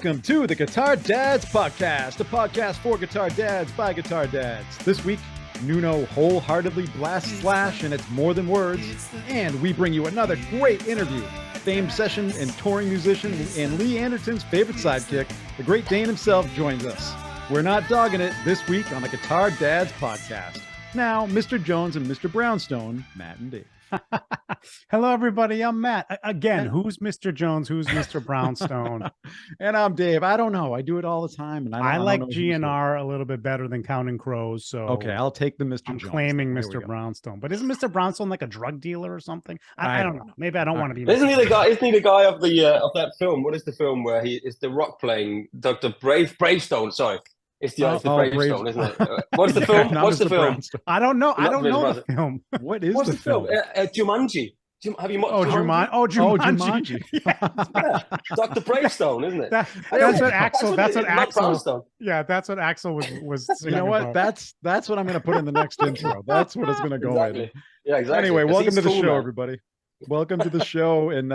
Welcome to the Guitar Dads Podcast, a podcast for guitar dads by guitar dads. This week, Nuno wholeheartedly blasts Slash and it's more than words, and we bring you another great interview. Famed session and touring musician and Lee Anderton's favorite sidekick, the great Dane himself, joins us. We're not dogging it this week on the Guitar Dads Podcast. Now, Mr. Jones and Mr. Brownstone, Matt and Dave. Hello, everybody. I'm Matt. Again, who's Mr. Jones? Who's Mr. Brownstone? And I'm Dave. I don't know. I do it all the time. And I like GNR a little bit better than Counting Crows. So okay, I'll take the Mr. I'm Jones. claiming Mr. Brownstone. But isn't Mr. Brownstone like a drug dealer or something? I don't know. Maybe I don't want to be. Isn't he the guy? Isn't he the guy of that film? What is the film where he is the rock playing Dr. Bravestone? Sorry. It's the Bravestone, isn't it? What's the film? What's the film? I don't know. I don't know the film. What's the film? Jumanji. Have you watched Jumanji? Jumanji. Yeah. Dr. Bravestone, isn't it? That's what Axel. That's what Axel. Yeah, that's what Axel was you know what? About. That's what I'm going to put in the next intro. That's what it's going to go in. Yeah, exactly. Anyway, welcome to the show, everybody. Welcome to the show, and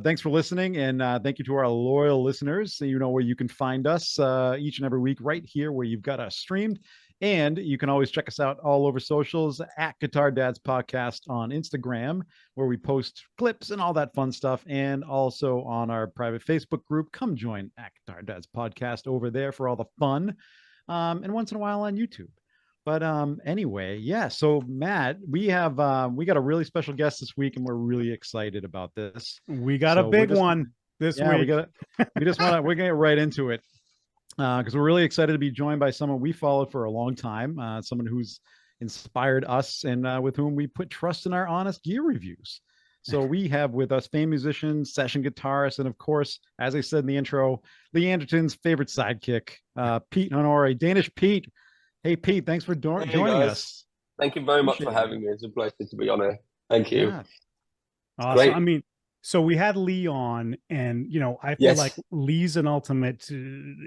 thanks for listening, and thank you to our loyal listeners. So you know where you can find us each and every week, right here where you've got us streamed, and you can always check us out all over socials at Guitar Dads Podcast on Instagram, where we post clips and all that fun stuff, and also on our private Facebook group. Come join at Guitar Dads Podcast over there for all the fun, and once in a while on YouTube. But anyway, yeah. So Matt, we got a really special guest this week, and we're really excited about this. We got a big one this week. We're gonna get right into it because we're really excited to be joined by someone we followed for a long time, someone who's inspired us and with whom we put trust in our honest gear reviews. So we have with us famed musician, session guitarist, and of course, as I said in the intro, Lee Anderton's favorite sidekick, Pete Honore, Danish Pete. Hey, Pete, thanks for joining us. Thank you very much for having me. It's a pleasure to be on here. Thank you. Yeah. Awesome. Great. I mean, so we had Lee on, and, I feel like Lee's an ultimate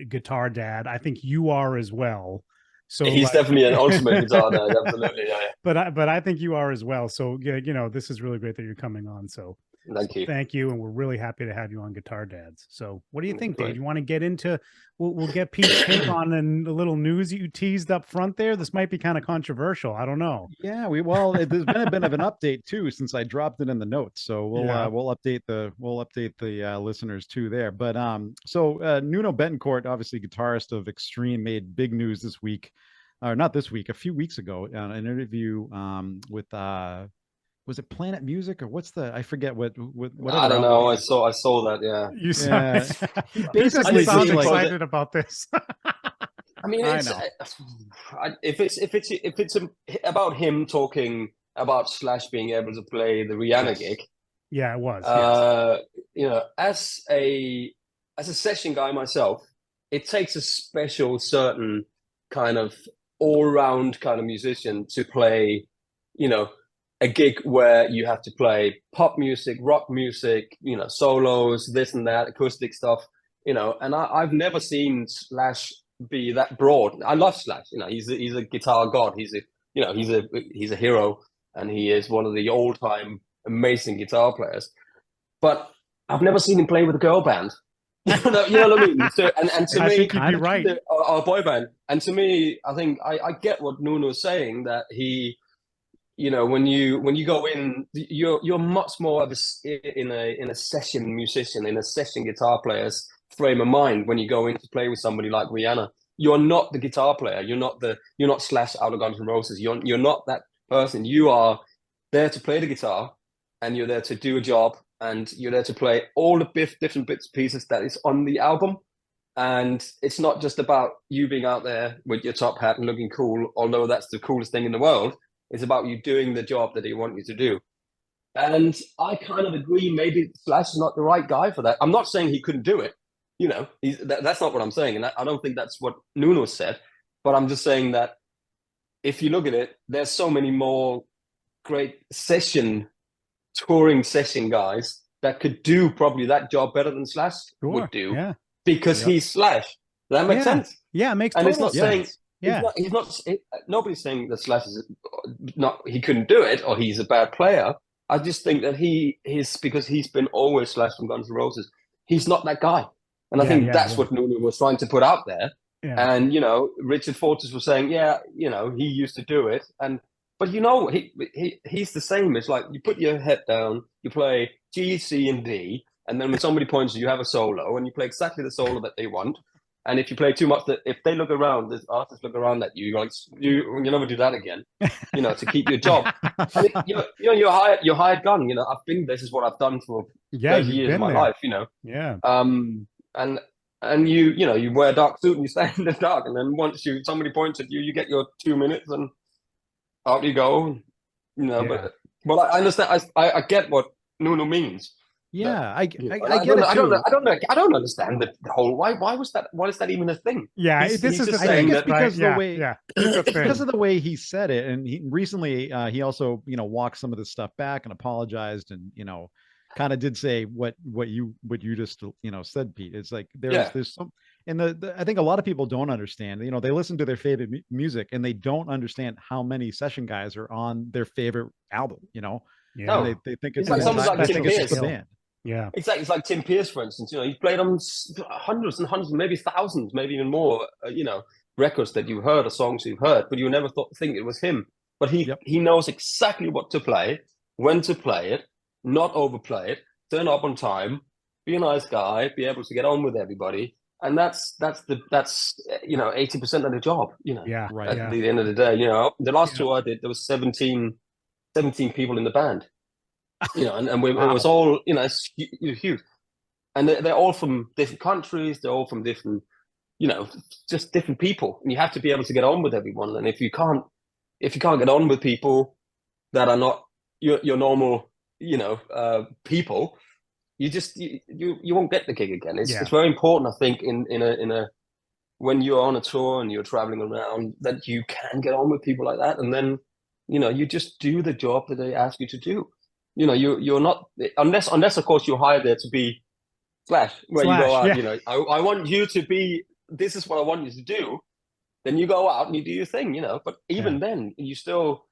guitar dad. I think you are as well. So he's definitely an ultimate guitar dad. Absolutely. Yeah. But I think you are as well. So, this is really great that you're coming on. So Thank you. And we're really happy to have you on Guitar Dads. So what do you think, Dave? You want to get into, we'll get Pete's take on and a little news that you teased up front there. This might be kind of controversial. I don't know. Yeah, there's been a bit of an update too, since I dropped it in the notes. So we'll update the listeners too there. But so Nuno Betancourt, obviously guitarist of Extreme, made big news this week, or not this week, a few weeks ago, an interview with was it Planet Music or I forget what I don't know. I saw that. Yeah. You saw he basically sounds excited about this. I mean, if it's about him talking about Slash being able to play the Rihanna gig. Yeah, it was. As a session guy myself, it takes a special certain kind of all-round kind of musician to play, a gig where you have to play pop music, rock music, solos, this and that, acoustic stuff, and I've never seen Slash be that broad. I love Slash, he's a guitar god. He's a hero, and he is one of the all-time amazing guitar players. But I've never seen him play with a girl band. You know what I mean? So, and to I me, think you'd be right. Our boy band. And to me, I think I get what Nuno is saying, that he, when you go in, you're much more of in a session musician, in a session guitar player's frame of mind when you go in to play with somebody like Rihanna. You're not the guitar player. You're not Slash out of Guns N' Roses. You're not that person. You are there to play the guitar, and you're there to do a job, and you're there to play all the different bits and pieces that is on the album. And it's not just about you being out there with your top hat and looking cool, although that's the coolest thing in the world. It's about you doing the job that they want you to do. And I kind of agree, maybe Slash is not the right guy for that. I'm not saying he couldn't do it. That's not what I'm saying. And I don't think that's what Nuno said. But I'm just saying that if you look at it, there's so many more great touring session guys that could do probably that job better than Slash would do. Yeah. Because he's Slash. Does that make sense? Yeah, it makes total sense. Saying, nobody's saying that Slash is he couldn't do it or he's a bad player. I just think that he is, because he's been always Slash from Guns N' Roses. He's not that guy. And I think that's what Nuno was trying to put out there. Yeah. And, you know, Richard Fortus was saying, yeah, you know, he used to do it. But, you know, he's the same. It's like you put your head down, you play G, C, and D. And then when somebody points you, you have a solo and you play exactly the solo that they want. And if you play too much, if they look around, the artists look around at you, you're like, you never do that again, you know, to keep your job. And you're hired gun. You know, this is what I've done for 30 years of my life, you know. Yeah. And you wear a dark suit and you stay in the dark. And then once somebody points at you, you get your 2 minutes and out you go. You know, but I understand. I get what Nuno means. Yeah, I get it too. I don't understand the whole why was that? Why is that even a thing? Yeah, this is just saying that because right? the way because of the way he said it, and he recently he also walked some of this stuff back and apologized, and kind of did say what you just said, Pete. It's like there's some, and I think a lot of people don't understand. They listen to their favorite music and they don't understand how many session guys are on their favorite album. No. They think it's like something like Tim Pierce. The band. Yeah, exactly. It's like Tim Pierce, for instance. He's played on hundreds and hundreds, maybe thousands, maybe even more. Records that you've heard or songs you've heard, but you never think it was him. But he knows exactly what to play, when to play it, not overplay it, turn up on time, be a nice guy, be able to get on with everybody, and that's 80% of the job. At the end of the day, the last tour I did, there was 17 people in the band. And it was all, it's huge. And they're all from different countries. They're all from different, just different people. And you have to be able to get on with everyone. And if you can't get on with people that are not your normal, people, you won't get the gig again. It's very important, I think, in a when you're on a tour and you're traveling around, that you can get on with people like that. And then, you just do the job that they ask you to do. You're not, unless of course you're hired there to be Slash, where you go out, I want you to be, this is what I want you to do. Then you go out and you do your thing, but even then you still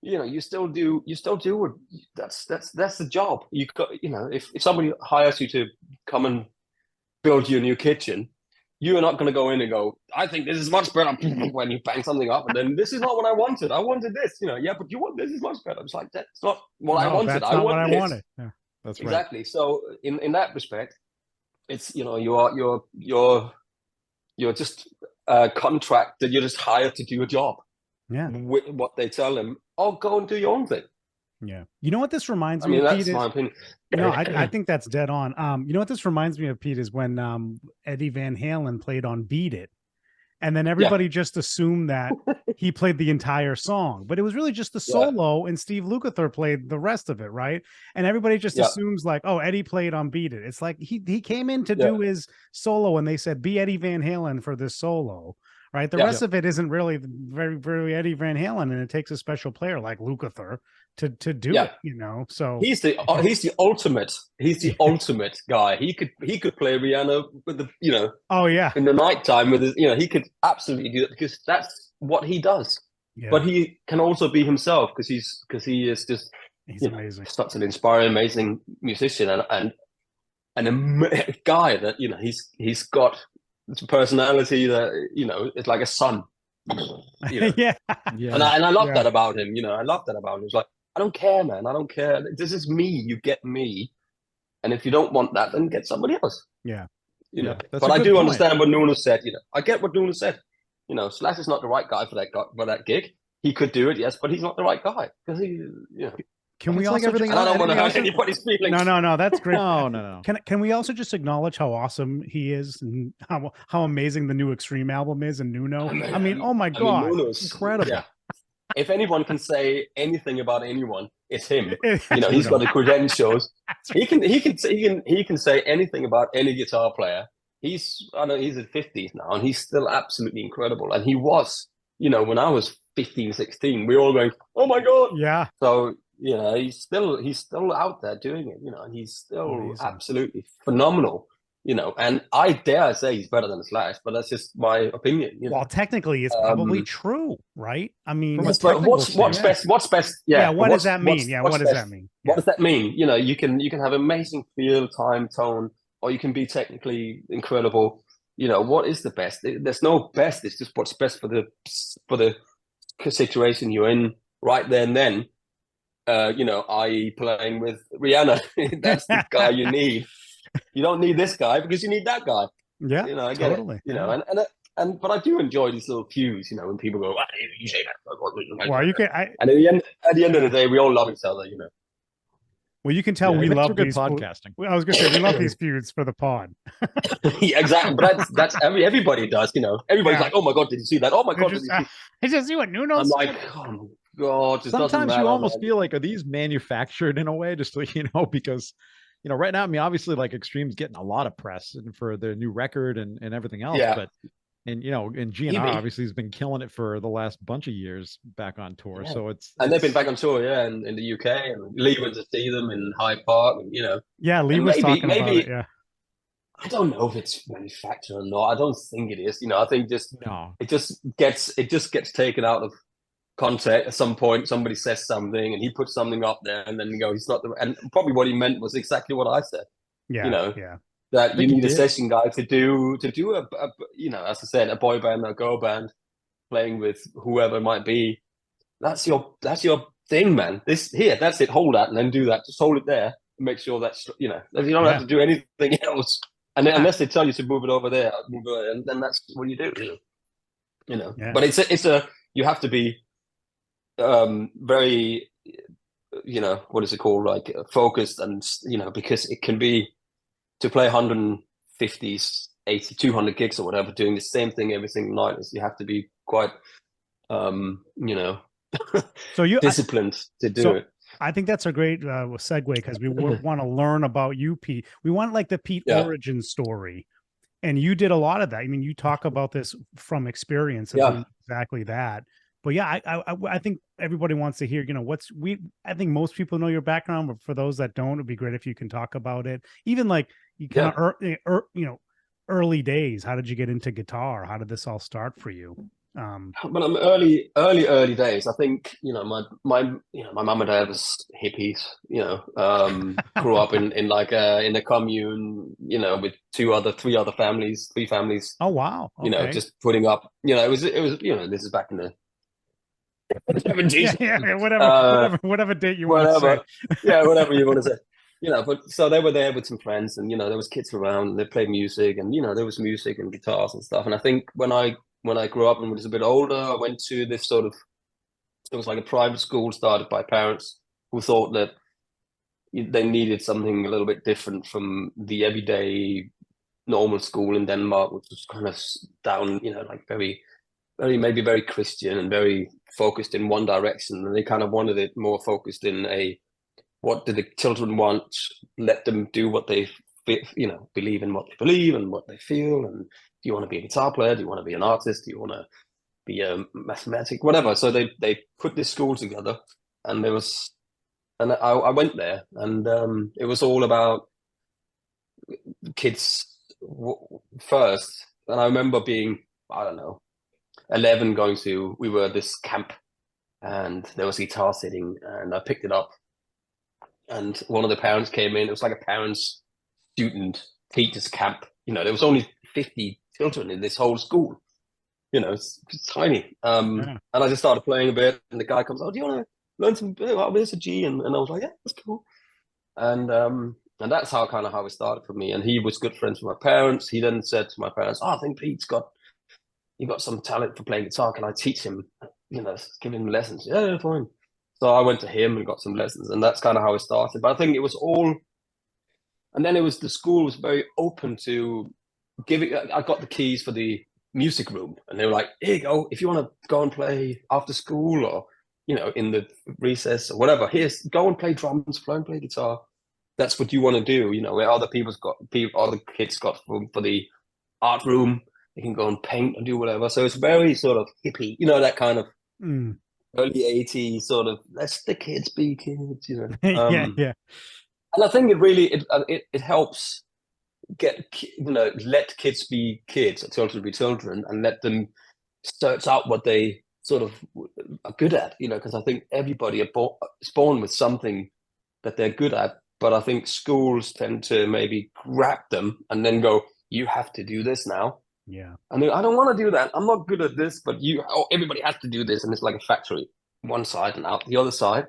do what that's the job. You got, if somebody hires you to come and build you a new kitchen, you're not going to go in and go, I think this is much better when you bang something up, and then this is not what I wanted. I wanted this, yeah, but you want this is much better. It's like, that's not what I wanted. That's not what I wanted. Yeah, that's exactly. Right. So in that respect, it's you're just a contract that you're just hired to do a job. Yeah, with what they tell them. Oh, go and do your own thing. Yeah. You know what this reminds me of, that's Pete? My opinion. No, I think that's dead on. You know what this reminds me of, Pete, is when Eddie Van Halen played on Beat It. And then everybody just assumed that he played the entire song, but it was really just the solo, and Steve Lukather played the rest of it, right? And everybody just assumes like, oh, Eddie played on Beat It. It's like he came in to do his solo, and they said, be Eddie Van Halen for this solo. Right. The rest of it isn't really very, very Eddie Van Halen, and it takes a special player like Lukather to do it, So he's the ultimate. He's the ultimate guy. He could play Rihanna with the in the nighttime with his, he could absolutely do it, because that's what he does. Yeah. But he can also be himself, because he is just amazing. Such an inspiring, amazing musician, and a guy that he's got. It's a personality that it's like a son. Yeah. And I love that about him. I love that about him. It's like, I don't care, man. I don't care. This is me. You get me. And if you don't want that, then get somebody else. Yeah. But I do understand what Nuno said. I get what Nuno said. Slash is not the right guy for that gig. He could do it, yes, but he's not the right guy, because he. Can we also? Everything I don't want to hurt anybody's feelings. No, that's great. No. Can we also just acknowledge how awesome he is, and how amazing the new Extreme album is, and Nuno? I mean, oh my God, Nuno's incredible! Yeah. If anyone can say anything about anyone, it's him. He's got the credentials. He can say anything about any guitar player. He's in his 50s now, and he's still absolutely incredible. And he was, when I was 15, 16, we were all going, oh my God. Yeah. So. He's still out there doing it, and he's still amazing. Absolutely phenomenal, and I dare say he's better than Slash, but that's just my opinion. Well, technically it's probably true, right? I mean, what's best? Yeah. What does that mean? What does that mean? What does that mean? You can have amazing feel, time, tone, or you can be technically incredible. What is the best? There's no best. It's just what's best for the situation you're in right there and then. I.e. playing with Rihanna. That's the guy you need. You don't need this guy because you need that guy. Yeah, I get totally. it. But I do enjoy these little cues. When people go, you say that. Well, you can. And at the end of the day, we all love each other. Well, you can tell we love good these podcasting. I was going to say we love these feuds for the pod. Yeah, exactly. But that's everybody does. Everybody's like, oh my god, did you see that? Oh my god, did you see? I just see what Nuno. I'm like, oh my god. Sometimes you almost feel like, are these manufactured in a way, just so because right now, I mean, obviously, like Extreme's getting a lot of press for their new record and everything else, but. And and GNR obviously has been killing it for the last bunch of years back on tour. Yeah. So and they've been back on tour, in the UK. And Lee went to see them in Hyde Park, and Yeah, Lee was talking about it. Yeah, I don't know if it's manufactured or not. I don't think it is. I think it just gets taken out of context at some point. Somebody says something, and he puts something up there, and then he's not the. And probably what he meant was exactly what I said. Yeah, yeah. That you need a session guy to do a as I said, a boy band or a girl band, playing with whoever it might be. That's your thing, man. That's it. Hold that and then do that. Just hold it there and make sure that's you don't have to do anything else. And then, unless they tell you to move it over there, and then that's what you do. Yeah. But it's you have to be very what is it called, like focused, and because it can be. To play 150, 80, 200 gigs or whatever, doing the same thing every single night, you have to be quite, so disciplined to do it. I think that's a great segue, because we want to learn about you, Pete. We want like the Pete origin story, and you did a lot of that. I mean, you talk about this from experience of exactly that. But yeah, I think everybody wants to hear, I think most people know your background, but for those that don't, it'd be great if you can talk about it. Even like you kind of, early days. How did you get into guitar? How did this all start for you? But I'm early days. I think my mum and dad was hippies. Grew up in a commune. With three families. Oh wow! Okay. Just putting up. It was. This is back in the 70s. Whatever date you want to say. Yeah, whatever you want to say. But so they were there with some friends, and there was kids around, and they played music, and there was music and guitars and stuff. And I think when I grew up and was a bit older, I went to this sort of, it was like a private school started by parents who thought that they needed something a little bit different from the everyday normal school in Denmark, which was kind of down, like very, very, maybe very Christian and very focused in one direction. And they kind of wanted it more focused in what do the children want? Let them do what they, believe in what they believe and what they feel. And do you want to be a guitar player? Do you want to be an artist? Do you want to be a mathematic? Whatever. So they put this school together, and I went there, and it was all about kids first. And I remember being, I don't know, 11, we were at this camp, and there was a guitar sitting, and I picked it up, and one of the parents came in. It was like a parents student teachers camp. There was only 50 children in this whole school. It's tiny. And I just started playing a bit, and the guy comes, oh, do you want to learn some? Oh, there's a G, and I was like, yeah, that's cool. And that's how it started for me. And he was good friends with my parents. He then said to my parents, oh, I think Pete's got some talent for playing guitar. Can I teach him? Give him lessons. Yeah, fine. So I went to him and got some lessons, and that's kind of how it started. But I think it was all, and then the school was very open to giving. I got the keys for the music room, and they were like, here you go. If you want to go and play after school, or in the recess or whatever, go and play drums, play guitar. That's what you want to do. Where other other kids got for the art room. You can go and paint and do whatever. So it's very sort of hippie, that kind of early 80s sort of, let's the kids be kids, yeah. And I think it really, it helps let kids be kids, or children be children, and let them search out what they sort of are good at, because I think everybody is born with something that they're good at, but I think schools tend to maybe grab them and then go, you have to do this now. Yeah. And I don't want to do that. I'm not good at this, but everybody has to do this. And it's like a factory, one side and out the other side.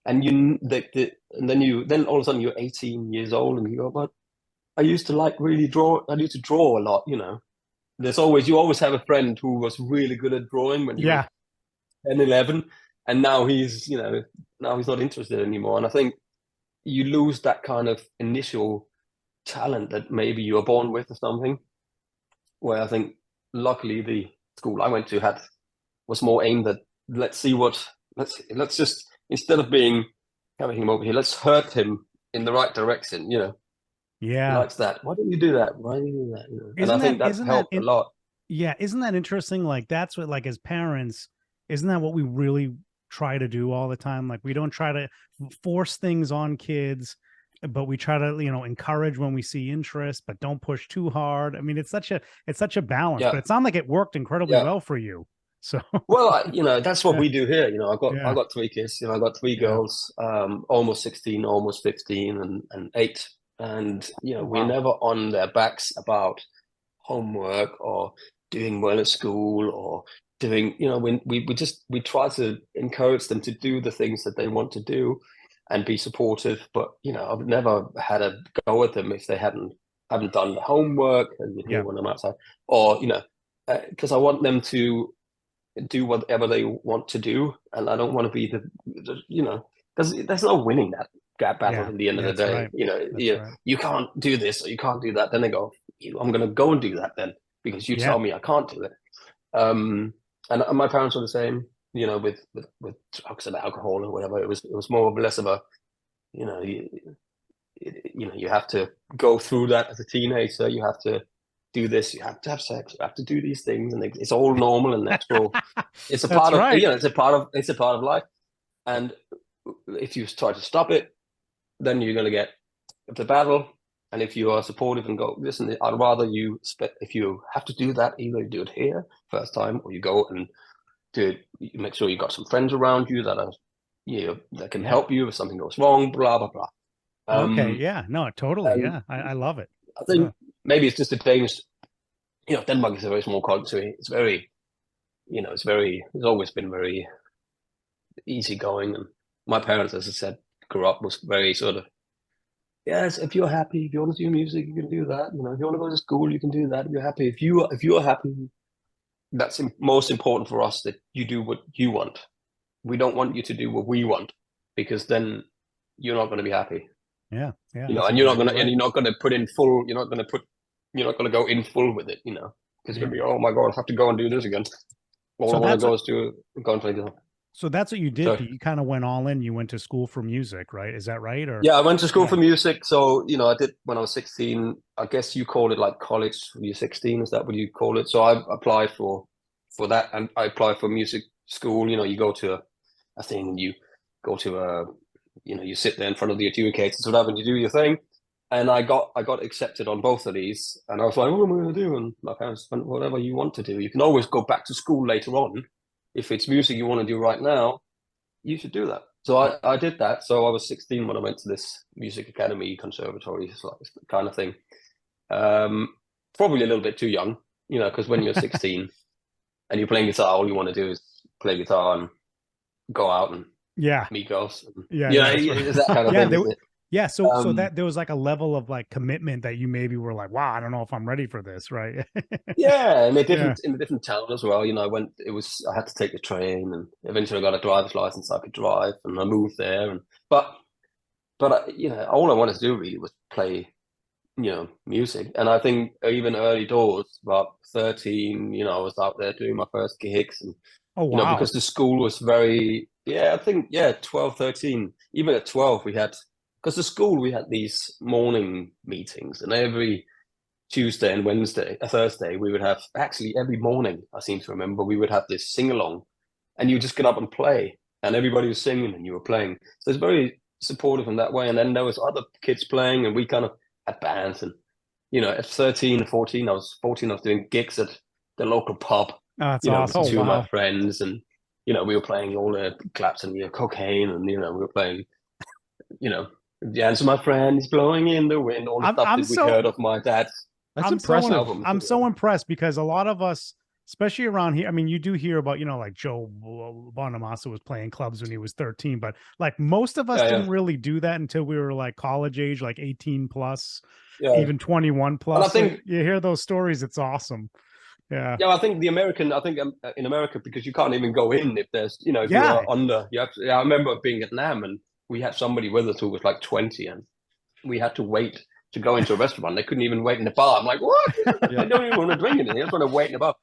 And then all of a sudden you're 18 years old and you go, but I used to really draw. I used to draw a lot, you know. You always have a friend who was really good at drawing when you were 10, 11. And now he's not interested anymore. And I think you lose that kind of initial talent that maybe you were born with or something. Where I think, luckily, the school I went to was more aimed at let's just, instead of having him over here, let's hurt him in the right direction, you know. Yeah. He likes that. Why don't you do that? Why do you do that? You know? And I think that helped a lot. Yeah. Isn't that interesting? Like, that's what, like, as parents, isn't that what we really try to do all the time? Like, we don't try to force things on kids, but we try to, you know, encourage when we see interest, but don't push too hard. I mean, it's such a balance, but it sounded like it worked incredibly well for you. So, well, you know, that's what we do here. You know, I got 3 kids, you know, I got 3 girls, almost 16, almost 15 and 8. And, you know, we're never on their backs about homework or doing well at school or doing, you know, we try to encourage them to do the things that they want to do and be supportive. But, you know, I've never had a go at them if they haven't done the homework and you hear when I'm outside, or, you know, because I want them to do whatever they want to do. And I don't want to be the you know, because there's no winning that battle at the end of the day. You know, you can't do this or you can't do that. Then they go, I'm going to go and do that then because you tell me I can't do it. And my parents were the same, you know, with drugs and alcohol or whatever. It was more or less of a, you know, you have to go through that as a teenager. You have to do this. You have to have sex. You have to do these things, and it's all normal and natural. It's a part of you know. It's a part of life. And if you try to stop it, then you're going to get the battle. And if you are supportive and go, listen, I'd rather if you have to do that, either you do it here first time, or you go and do it. You make sure you got some friends around you that are, you know, that can help you if something goes wrong. Blah blah blah. Okay. Yeah. No. Totally. Yeah. I love it. I think maybe it's just a Danish. You know, Denmark is a very small country. It's very, you know, it's always been very easygoing. And my parents, as I said, grew up was very sort of, yes, if you're happy, if you want to do music, you can do that. You know, if you want to go to school, you can do that. If you're happy, if you're happy, that's most important for us, that you do what you want. We don't want you to do what we want, because then you're not going to be happy. Yeah. You know, and you're not going to put in full. You're not going to go in full with it. You know, because you're going to be, oh my god, I have to go and do this again. All I want to go is to go and play guitar. So that's what you did. You kind of went all in. You went to school for music, right? Is that right? Or I went to school for music. So, you know, I did when I was 16. I guess you call it like college when you're 16. Is that what you call it? So I applied for that, and I applied for music school. You know, you go to a thing, and you go to you know, you sit there in front of the educators or whatever, and you do your thing. And I got accepted on both of these, and I was like, what am I going to do? And my parents went, whatever you want to do. You can always go back to school later on. If it's music you want to do right now, you should do that. So I did that. So I was 16 when I went to this music academy, conservatory kind of thing. Probably a little bit too young, you know, because when you're 16 and you're playing guitar, all you want to do is play guitar and go out and meet girls. It's that kind of thing. Yeah, so that there was like a level of like commitment that you maybe were like, wow, I don't know if I'm ready for this, right? And in a different town as well. You know, I had to take the train, and eventually I got a driver's license. So I could drive, and I moved there. But you know, all I wanted to do really was play, you know, music. And I think even early doors, about 13, you know, I was out there doing my first gigs, and you know, because the school was very 12, 13. Even at 12, we had. Because the school, we had these morning meetings, and every Tuesday and Thursday, we would have, actually every morning, I seem to remember, we would have this sing-along, and you just get up and play, and everybody was singing and you were playing. So it's very supportive in that way. And then there was other kids playing, and we kind of had bands. And, you know, at 13 or 14, I was doing gigs at the local pub, you know, with two of my friends. And, you know, we were playing all the claps and, you know, cocaine, and, you know, we were playing, you know, The Answer My Friend is blowing in the wind. All the stuff that we heard of my dad's. That's impressive. albums. I'm so impressed because a lot of us, especially around here, I mean, you do hear about, like Joe Bonamassa was playing clubs when he was 13, but like most of us didn't really do that until we were like college age, like 18 plus, even 21 plus. And I think you hear those stories. It's awesome. Yeah. I think in America, because you can't even go in if there's, if you're under, you have to, I remember being at NAMM and we had somebody with us who was like 20 and we had to wait to go into a restaurant. They couldn't even wait in the bar. I'm like, what? They don't even want to drink anything. They just want to wait in the bar.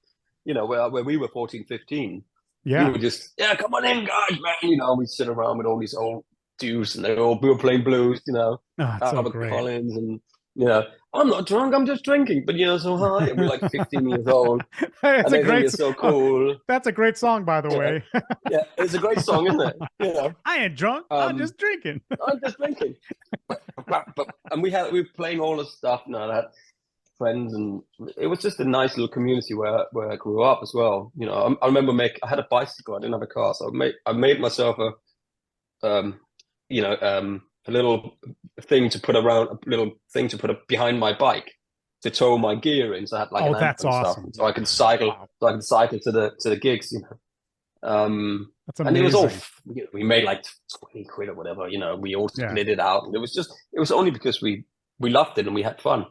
Where we were 14, 15. Yeah. We were just, come on in, guys, man. We sit around with all these old dudes and we were playing blues, Albert Collins and, I'm not drunk, I'm just drinking. But, so high. And we're like 15 years old. It's a great song. So cool. That's a great song, by the way. Yeah, it's a great song, isn't it? I ain't drunk. I'm just drinking. I'm just drinking. And we were playing all this stuff and I had friends and it was just a nice little community where I grew up as well. I remember I had a bicycle, I didn't have a car, so I made myself a little thing to put behind my bike to tow my gear in. So I had like an amp that's and awesome. stuff, so I could cycle. Wow. So I could cycle to the gigs. That's amazing. And it was all we made like 20 quid or whatever. We all split it out, and it was only because we loved it and we had fun.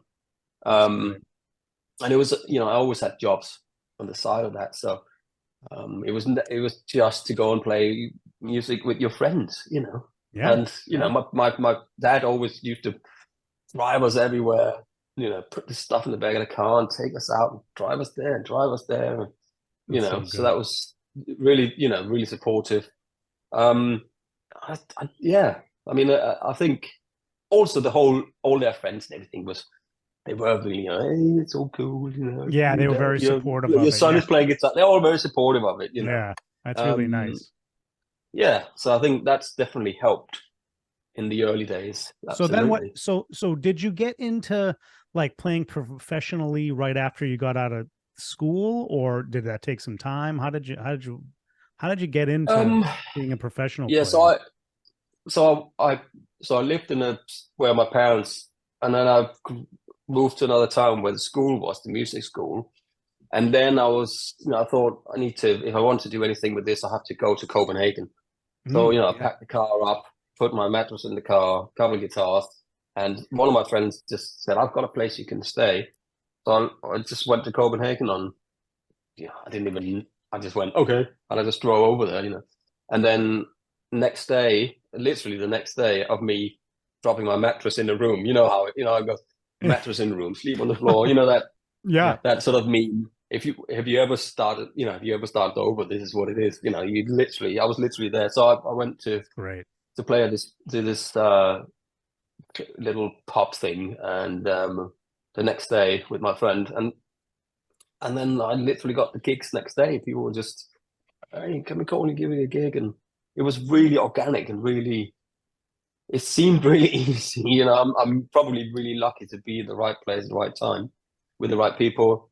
And it was I always had jobs on the side of that, so it was just to go and play music with your friends, Yeah. And my dad always used to drive us everywhere, put the stuff in the back of the car and take us out and drive us there. So that was really, really supportive. I think also all their friends and everything they were really, hey, it's all cool, Yeah, they were very supportive of it. Your son is playing guitar. They're all very supportive of it, Yeah, that's really nice. Yeah, so I think that's definitely helped in the early days. Absolutely. So then so did you get into like playing professionally right after you got out of school, or did that take some time? How did you get into being a professional player? So I lived where my parents, and then I moved to another town where the school was, the music school. And then I thought I need to, if I want to do anything with this, I have to go to Copenhagen. So, I packed the car up, put my mattress in the car, couple of guitars, and one of my friends just said, I've got a place you can stay. So I just went to Copenhagen I just went, okay. And I just drove over there, And then literally the next day of me dropping my mattress in the room, how I go, mattress in the room, sleep on the floor, that sort of meme. If you ever started over, this is what it is. I was literally there. So I went to play at this little pop thing, and the next day with my friend, and then I literally got the gigs next day. People were just, hey, can we call and give you a gig? And it was really organic and really, it seemed really easy. I'm probably really lucky to be in the right place at the right time with the right people.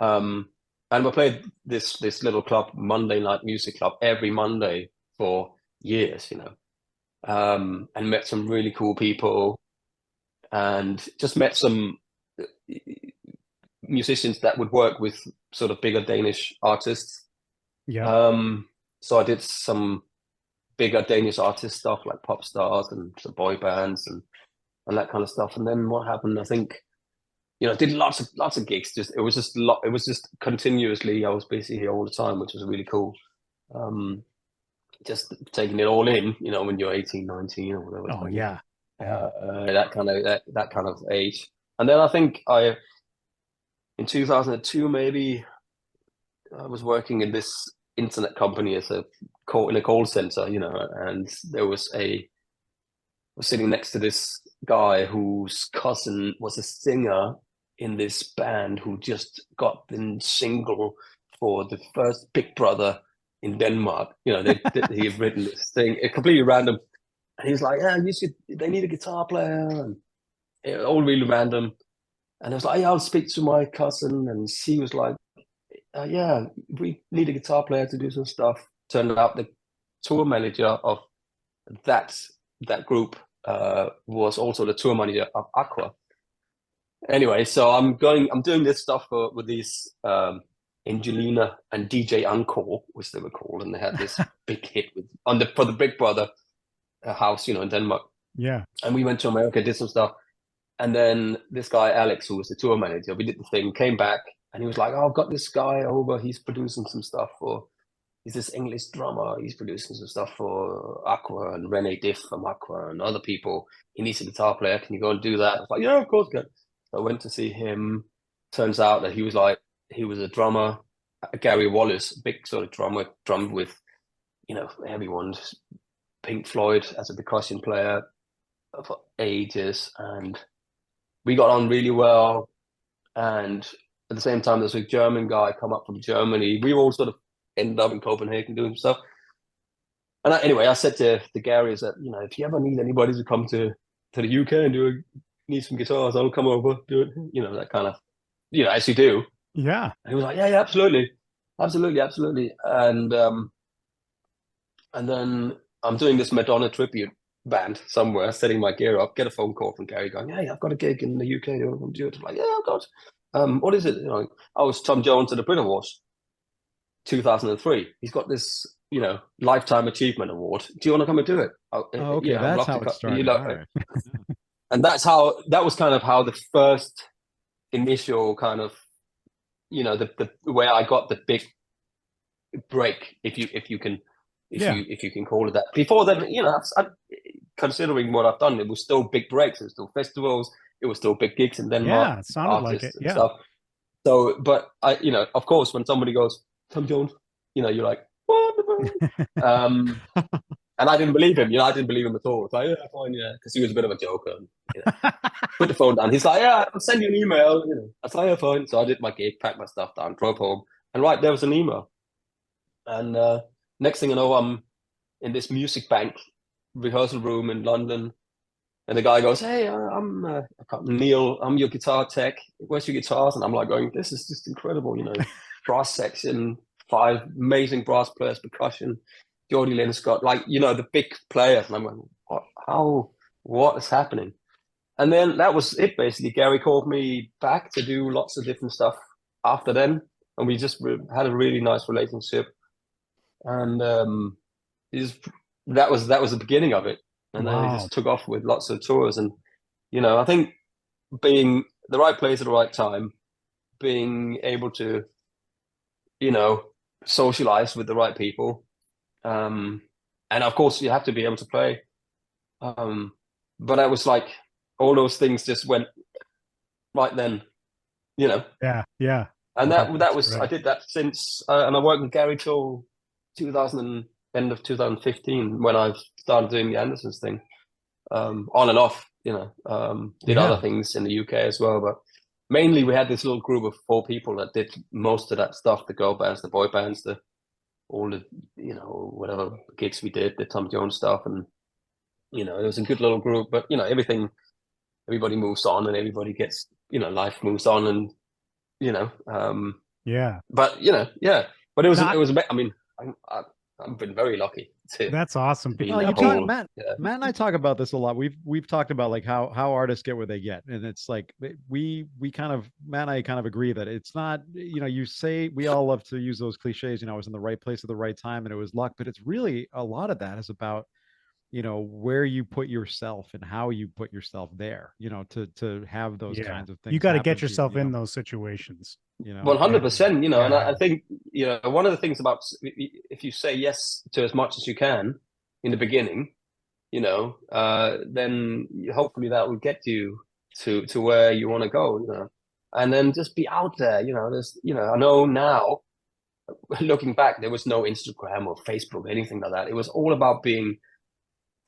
And I played this little club, Monday Night Music Club, every Monday for years, and met some really cool people and just met some musicians that would work with sort of bigger Danish artists. Yeah. So I did some bigger Danish artist stuff like pop stars and some boy bands and that kind of stuff. And then what happened, I think, I did lots of gigs. It was just continuously. I was basically here all the time, which was really cool. Just taking it all in, when you're 18, 19 or whatever. Oh yeah. That kind of age. And then I think in 2002 maybe, I was working in this internet company in a call center, and there was sitting next to this guy whose cousin was a singer in this band who just got the single for the first Big Brother in Denmark. He had written this thing, completely random. And he's like, yeah, they need a guitar player, and all really random. And I was like, yeah, I'll speak to my cousin. And she was like, yeah, we need a guitar player to do some stuff. Turned out the tour manager of that group was also the tour manager of Aqua. Anyway, so I'm doing this stuff with these Angelina and DJ Encore, which they were called, and they had this big hit for the Big Brother house, you know, in Denmark. Yeah. And we went to America, did some stuff, and then this guy Alex, who was the tour manager, we did the thing, came back, and he was like, "Oh, I've got this guy over. He's producing some stuff he's this English drummer. He's producing some stuff for Aqua and Rene Diff from Aqua and other people. He needs a guitar player. Can you go and do that?" I was like, "Yeah, of course, good." So I went to see him. Turns out that he was a drummer, Gary Wallace, big sort of drummer, drummed with, you know, everyone's Pink Floyd as a percussion player for ages, and we got on really well. And at the same time, there's a German guy come up from Germany. We all sort of ended up in Copenhagen doing stuff. And anyway, I said to Gary that, you know, if you ever need anybody to come to the UK and need some guitars, I'll come over, do it. You know, that kind of, you know, as you do. Yeah. And he was like, yeah, absolutely. And then I'm doing this Madonna tribute band somewhere, setting my gear up, get a phone call from Gary going, "Hey, I've got a gig in the UK. Do you want to come do it?" I'm like, "Yeah, I've got." What is it? You know, I was Tom Jones at the Brit Awards 2003. He's got this, you know, lifetime achievement award. Do you want to come and do it? Okay, yeah, that's how it started. You know, right. And that was kind of how the first initial kind of, you know, the where I got the big break, if you can call it that. Before then, you know, considering what I've done, it was still big breaks, it was still festivals, it was still big gigs in Denmark. Yeah, it sounded like it. Yeah. Stuff. So, but I, you know, of course, when somebody goes, "Tom Jones," you know, you're like, "What?" And I didn't believe him. You know, I didn't believe him at all. It's like, "Yeah, fine, yeah," because he was a bit of a joker. And, you know, put the phone down. He's like, "Yeah, I'll send you an email." You know, I was like, "Yeah, fine." So I did my gig, packed my stuff down, drove home, and right there was an email. And next thing I know, I'm in this music bank rehearsal room in London, and the guy goes, "Hey, I'm Neil. I'm your guitar tech. Where's your guitars?" And I'm like going, "This is just incredible, you know, brass section, 5 amazing brass players, percussion, Geordie Lynn Scott, like, you know, the big players." And I'm going, what is happening? And then that was it, basically. Gary called me back to do lots of different stuff after then, and we just had a really nice relationship. And that was the beginning of it. And then it just took off with lots of tours. And, you know, I think being the right place at the right time, being able to, you know, socialize with the right people, and of course you have to be able to play. But I was like, all those things just went right then, you know. Yeah. And that was great. I did that since, and I worked with Gary till end of 2015 when I started doing the Andersons thing, on and off, you know. Did other things in the UK as well, but mainly we had this little group of 4 people that did most of that stuff: the girl bands, the boy bands, all the, you know, whatever gigs we did, the Tom Jones stuff. And, you know, it was a good little group. But, you know, everybody moves on, and everybody gets, you know, life moves on, and, you know, but, you know, but it was I mean, I've been very lucky to. That's awesome. Matt and I talk about this a lot. We've talked about like how artists get where they get, and it's like we kind of, Matt and I kind of agree that it's not, you know, you say, we all love to use those cliches, you know, I was in the right place at the right time and it was luck, but it's really a lot of that is about, you know, where you put yourself and how you put yourself there, you know, to have those kinds of things. You got to get yourself in those situations, you know. 100%, you know. And I think, you know, one of the things about, if you say yes to as much as you can in the beginning, you know, then hopefully that will get you to where you want to go, you know. And then just be out there, you know. There's, you know, I know now, looking back, there was no Instagram or Facebook, anything like that. It was all about being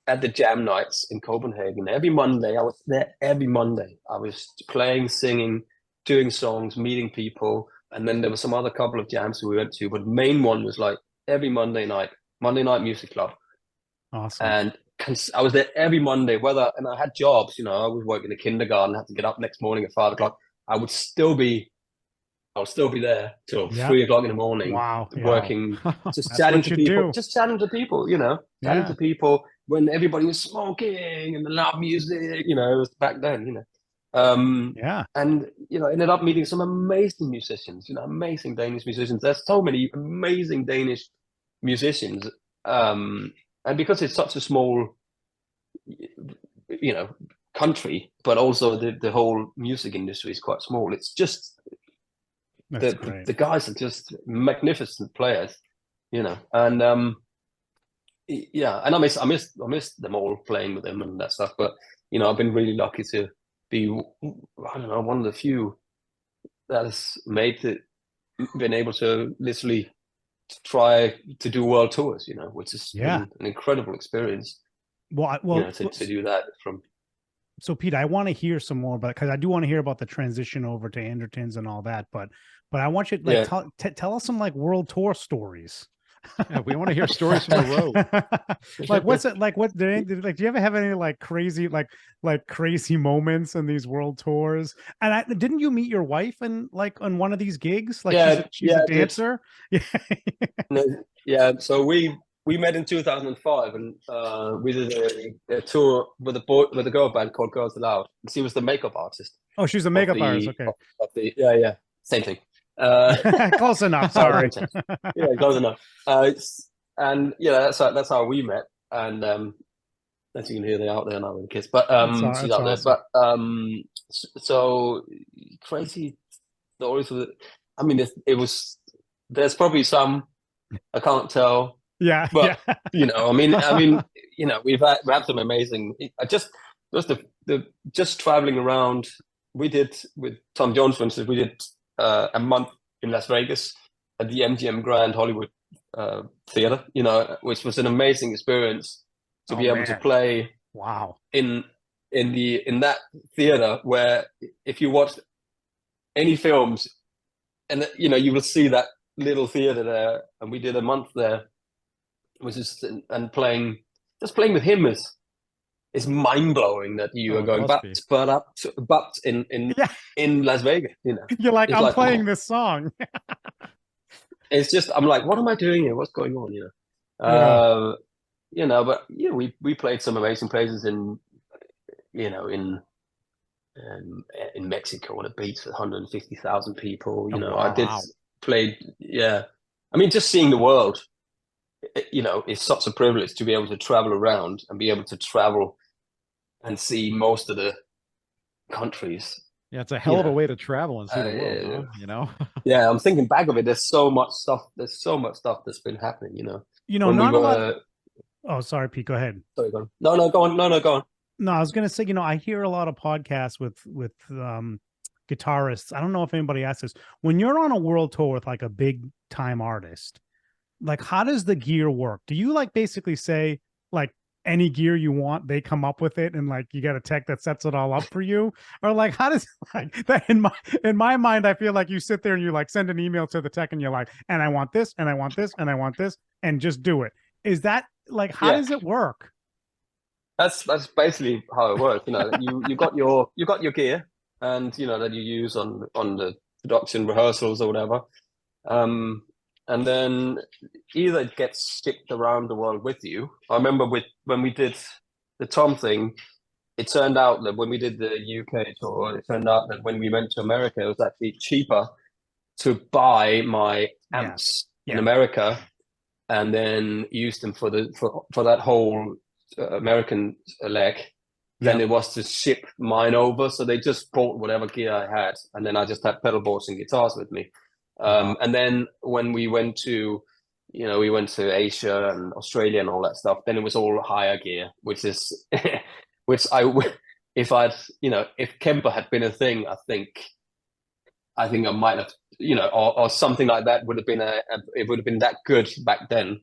at the jam nights in Copenhagen. Every Monday, I was there. Every Monday, I was playing, singing, doing songs, meeting people. And then there was some other couple of jams we went to, but the main one was like every Monday night music club. Awesome. And I was there every Monday, and I had jobs, you know, I was working in the kindergarten, had to get up next morning at 5 o'clock. I'll still be there till 3 o'clock in the morning. Wow. Working, just chatting to people, you know, chatting to people, when everybody was smoking and the loud music, it was back then, Yeah. And, ended up meeting some amazing musicians, amazing Danish musicians. There's so many amazing Danish musicians. And because it's such a small, country, but also the whole music industry is quite small. It's just the guys are just magnificent players, and and I miss them all, playing with them and that stuff. But I've been really lucky to be, I don't know, one of the few that has been able to literally try to do world tours, which is been an incredible experience. To do that from. So Pete, I want to hear some more about, because I do want to hear about the transition over to Andertons and all that, but I want you to tell us some world tour stories. Yeah, we want to hear stories from the road. What's it like? What do you ever have any crazy crazy moments in these world tours? And didn't you meet your wife on one of these gigs? She's a dancer. Yeah. So we met in 2005, and we did a tour with a girl band called Girls Aloud. She was the makeup artist. Oh, she's a makeup artist. Okay. Yeah, same thing. Close enough. Sorry. Yeah, close enough. And that's how we met. And as you can hear, they're out there now with the kids. But she's out there. But so crazy stories with it. I mean, there's probably some I can't tell. Yeah. But we've had some amazing. Just traveling around. We did with Tom Jones, for instance. We did a month in Las Vegas at the MGM Grand Hollywood Theater, which was an amazing experience to be able to play. Wow. In that theater, where if you watch any films, and you will see that little theater there, and we did a month there, which is and playing with him is mind blowing that you are going but in Las Vegas. You're like, I'm playing this song. It's just, I'm like, what am I doing here? What's going on? But we played some amazing places in Mexico on a beach with 150,000 people. Played. I mean, just seeing the world, is such a privilege to be able to travel around and be able to travel and see most of the countries. Yeah, it's a hell of a way to travel and see the world, Yeah, I'm thinking back of it. There's so much stuff that's been happening, not a lot. Oh, sorry, Pete, go ahead. Sorry, go on. No, go on. No, go on. No, I was going to say, I hear a lot of podcasts with guitarists. I don't know if anybody asks this. When you're on a world tour with a big time artist, how does the gear work? Do you basically say any gear you want, they come up with it, and you got a tech that sets it all up for you? Or how does that in my mind, I feel like you sit there and you send an email to the tech and you're like, and I want this, and I want this, and I want this, and just do it. Is that how does it work? That's basically how it works. You got your gear, and that you use on the production rehearsals or whatever. And then either it gets shipped around the world with you. I remember when we did the Tom thing, it turned out that when we did the UK tour, it turned out that when we went to America, it was actually cheaper to buy my amps in America and then use them for that whole American leg than it was to ship mine over. So they just bought whatever gear I had, and then I just had pedal boards and guitars with me. And then when we went to Asia and Australia and all that stuff, then it was all higher gear, which is, if Kemper had been a thing, I think I might have, or something like that would have been it would have been that good back then.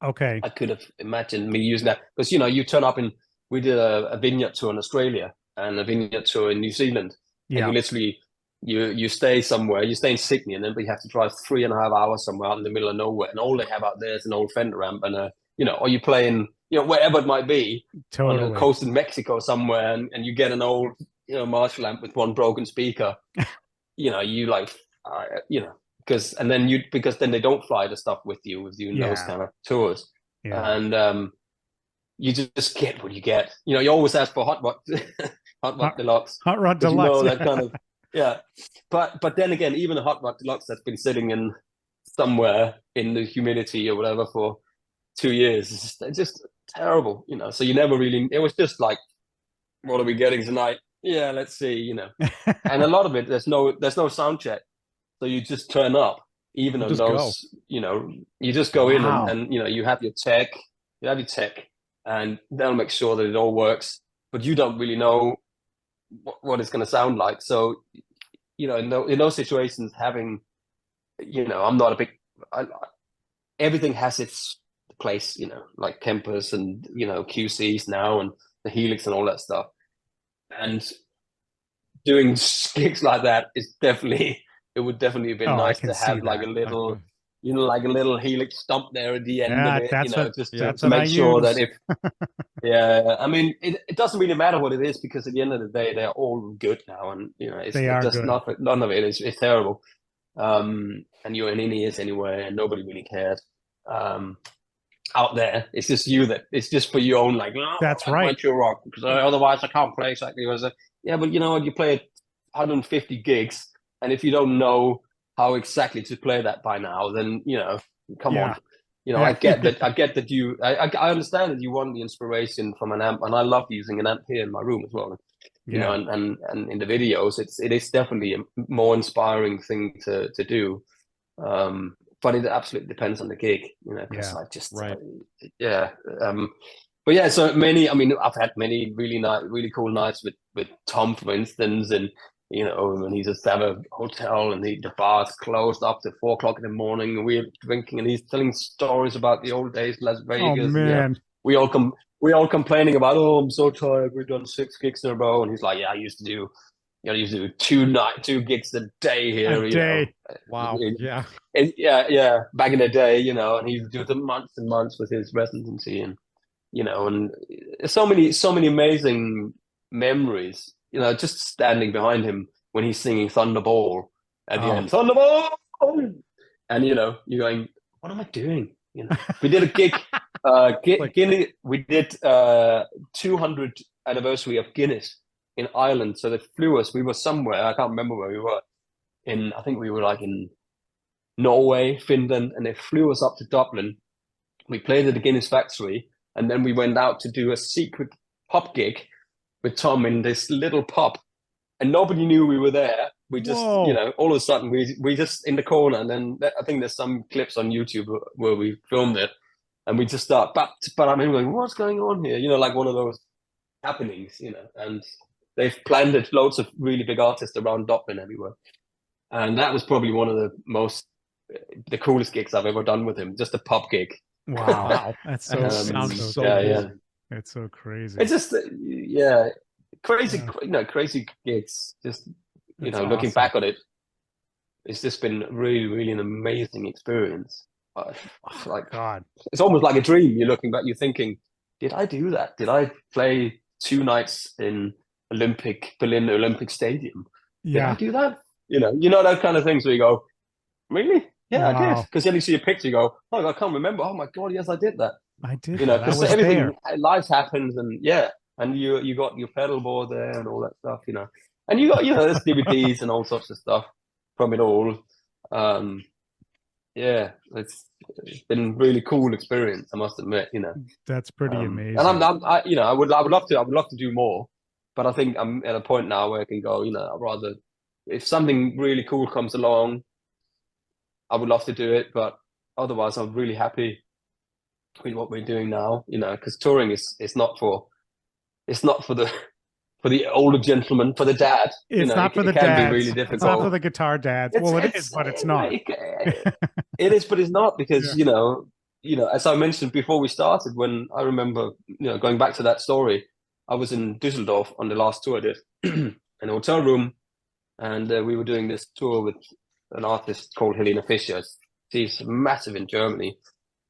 Okay. I could have imagined me using that because, you turn up we did a vineyard tour in Australia and a vineyard tour in New Zealand. Yeah. And you literally, you stay somewhere, you stay in Sydney, and then we have to drive 3.5 hours somewhere out in the middle of nowhere, and all they have out there is an old Fender amp and or you play in, wherever it might be, on the coast in Mexico somewhere, and you get an old, Marshall amp with one broken speaker, because then they don't fly the stuff with you in those kind of tours, and you just get what you get. You know, you always ask for hot rod, hot rod deluxe, hot rod deluxe. You know, that kind of, yeah. But then again, even a hot rod deluxe that's been sitting in somewhere in the humidity or whatever for 2 years, it's just terrible, you know. So you never really. It was just like, what are we getting tonight? Yeah, let's see, you know. And a lot of it, there's no sound check, so you just turn up, even on those, you know, you just go in and you know, you have your tech, and they'll make sure that it all works, but you don't really know what it's going to sound like. So, you know, in those situations, having, you know, I'm not a big, everything has its place, you know, like Kempers and, you know, QCs now and the Helix and all that stuff. And doing gigs like that is definitely, it would definitely have been nice to have like a little, you know, like a little Helix stump there at the end of it, you know, just to make sure that if, yeah, I mean, it doesn't really matter what it is, because at the end of the day, they're all good now, and you know, it's just none of it is terrible. And you're in ears anyway, and nobody really cares. Out there, it's just you that it's just for your own, like, oh, that's right, your rock, because otherwise I can't play exactly as a, yeah, but you know what, you play 150 gigs, and if you don't know how exactly to play that by now, then you know, come on, you know, I get that you, I understand that you want the inspiration from an amp, and I love using an amp here in my room as well, you know, and in the videos, it is definitely a more inspiring thing to do. But it absolutely depends on the gig, you know, because I just, but yeah, so many, I mean, I've had many really cool nights with Tom, for instance, and, you know, when he's just at a hotel and the bar's closed up to 4 o'clock in the morning, and we're drinking, and he's telling stories about the old days, Las Vegas. Oh, man. We all complaining about, oh, I'm so tired, we've done 6 gigs in a row, and he's like, yeah, I used to do 2 gigs a day here. Know. Wow. Yeah. Back in the day, you know, and he'd do them months and months with his residency, and you know, and so many amazing memories. You know, just standing behind him when he's singing Thunderball at the end, Thunderball, and you know, you're going, what am I doing? You know, we did a gig, we did 200 anniversary of Guinness in Ireland. So they flew us. We were somewhere, I can't remember where we were. I think we were like in Norway, Finland, and they flew us up to Dublin. We played at the Guinness factory, and then we went out to do a secret pub gig with Tom in this little pub, and nobody knew we were there. We just, you know, all of a sudden we just in the corner, and then I think there's some clips on YouTube where we filmed it, and we just start, but I mean, like, what's going on here? You know, like one of those happenings, you know, and they've planted loads of really big artists around Dublin everywhere. And that was probably one of the coolest gigs I've ever done with him, just a pub gig. Wow. That's so sounds so cool. It's so crazy. It's just, crazy, you know, crazy gigs. Just, you know, looking back on it, it's just been really, really an amazing experience. Like, God, it's almost like a dream. You're looking back, you're thinking, did I do that? Did I play 2 nights in Berlin Olympic Stadium? Did I do that? You know that kind of things where you go, really? Yeah, I did. Because then you see a picture, you go, oh, I can't remember. Oh my God, yes, I did that. I did. You know, because everything, life happens, and and you got your pedal board there and all that stuff, you know, and you got, you know, there's DVDs and all sorts of stuff from it all. It's been a really cool experience, I must admit, you know. That's pretty amazing. And I you know, I would love to do more, but I think I'm at a point now where I can go, you know, I'd rather, if something really cool comes along, I would love to do it, but otherwise I'm really happy with what we're doing now, you know, because touring is not for the older gentleman, for the dad. It's not for the dads. It can be really difficult. It's not for the guitar dads. Well, it is, but it's not. It is, but it's not, because you know, as I mentioned before we started, when I remember, you know, going back to that story, I was in Düsseldorf on the last tour I did, in a hotel room, and we were doing this tour with an artist called Helena Fischer. She's massive in Germany.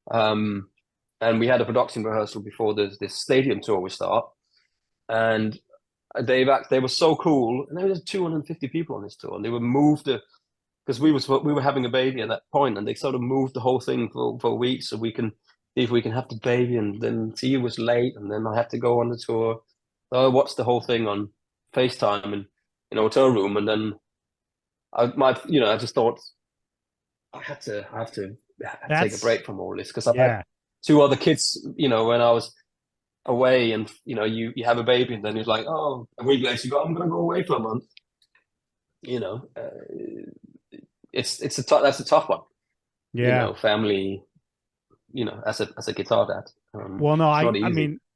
And we had a production rehearsal before this stadium tour we start. And they were so cool. And there was 250 people on this tour. And they would move because we were having a baby at that point, and they sort of moved the whole thing for a week so we can see if we can have the baby. And then see, it was late, and then I had to go on the tour. So I watched the whole thing on FaceTime and in a hotel room, and then I just thought I have to take a break from all this, because I've had two other kids, when I was away, and you have a baby, and then you're like, oh, a week later you go, I'm gonna go away for a month. That's a tough one. Family, as a guitar dad. Well, no,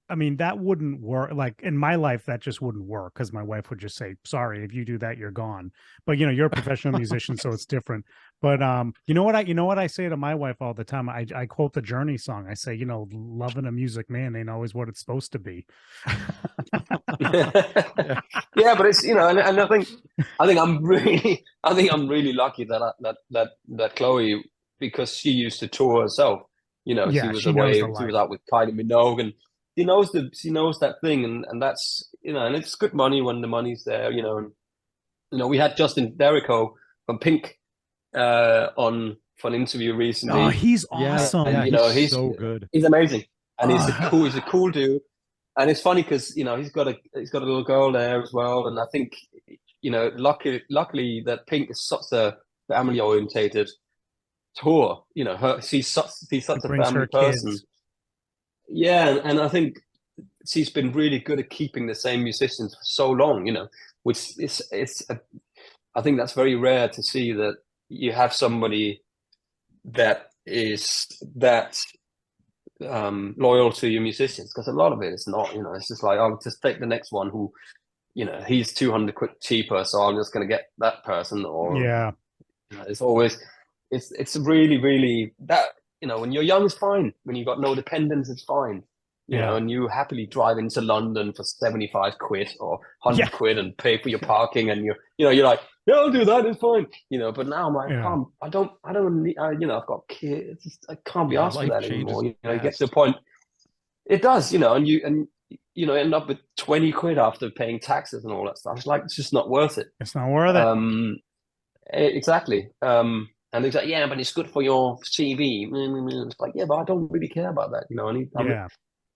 I mean that wouldn't work. Like in my life, that just wouldn't work, because my wife would just say, "Sorry, if you do that, you're gone." But you're a professional musician, so it's different. But you know what I say to my wife all the time? I quote the Journey song. I say, loving a music man ain't always what it's supposed to be. Yeah, but it's and I think I'm really lucky that Chloe, because she used to tour herself. She was away. She was out with Kylie Minogue, and she knows that thing, and that's and it's good money when the money's there. And we had Justin Derrico from Pink on for an interview recently. Oh, he's awesome! And, he's so good. He's amazing, and he's a cool dude. And it's funny because he's got a little girl there as well, and I think luckily that Pink is such a family orientated tour. She's such a family person. Kids. Yeah, and I think she's been really good at keeping the same musicians for so long. Which I think that's very rare to see, that you have somebody that is that loyal to your musicians, because a lot of it is not. It's just like, I'll just take the next one who, he's 200 quid cheaper, so I'm just going to get that person. Or it's always. It's really, really that, when you're young, it's fine. When you've got no dependents, it's fine. And you happily drive into London for 75 quid or 100 quid and pay for your parking, and you're like, yeah, I'll do that, it's fine. But now I'm like, I don't need, I've got kids, I can't be asked for that anymore. It gets to a point, it does, and you end up with 20 quid after paying taxes and all that stuff. It's like, it's just not worth it. It's not worth it. Exactly. And they're like, yeah, but it's good for your CV. It's like, yeah, but I don't really care about that.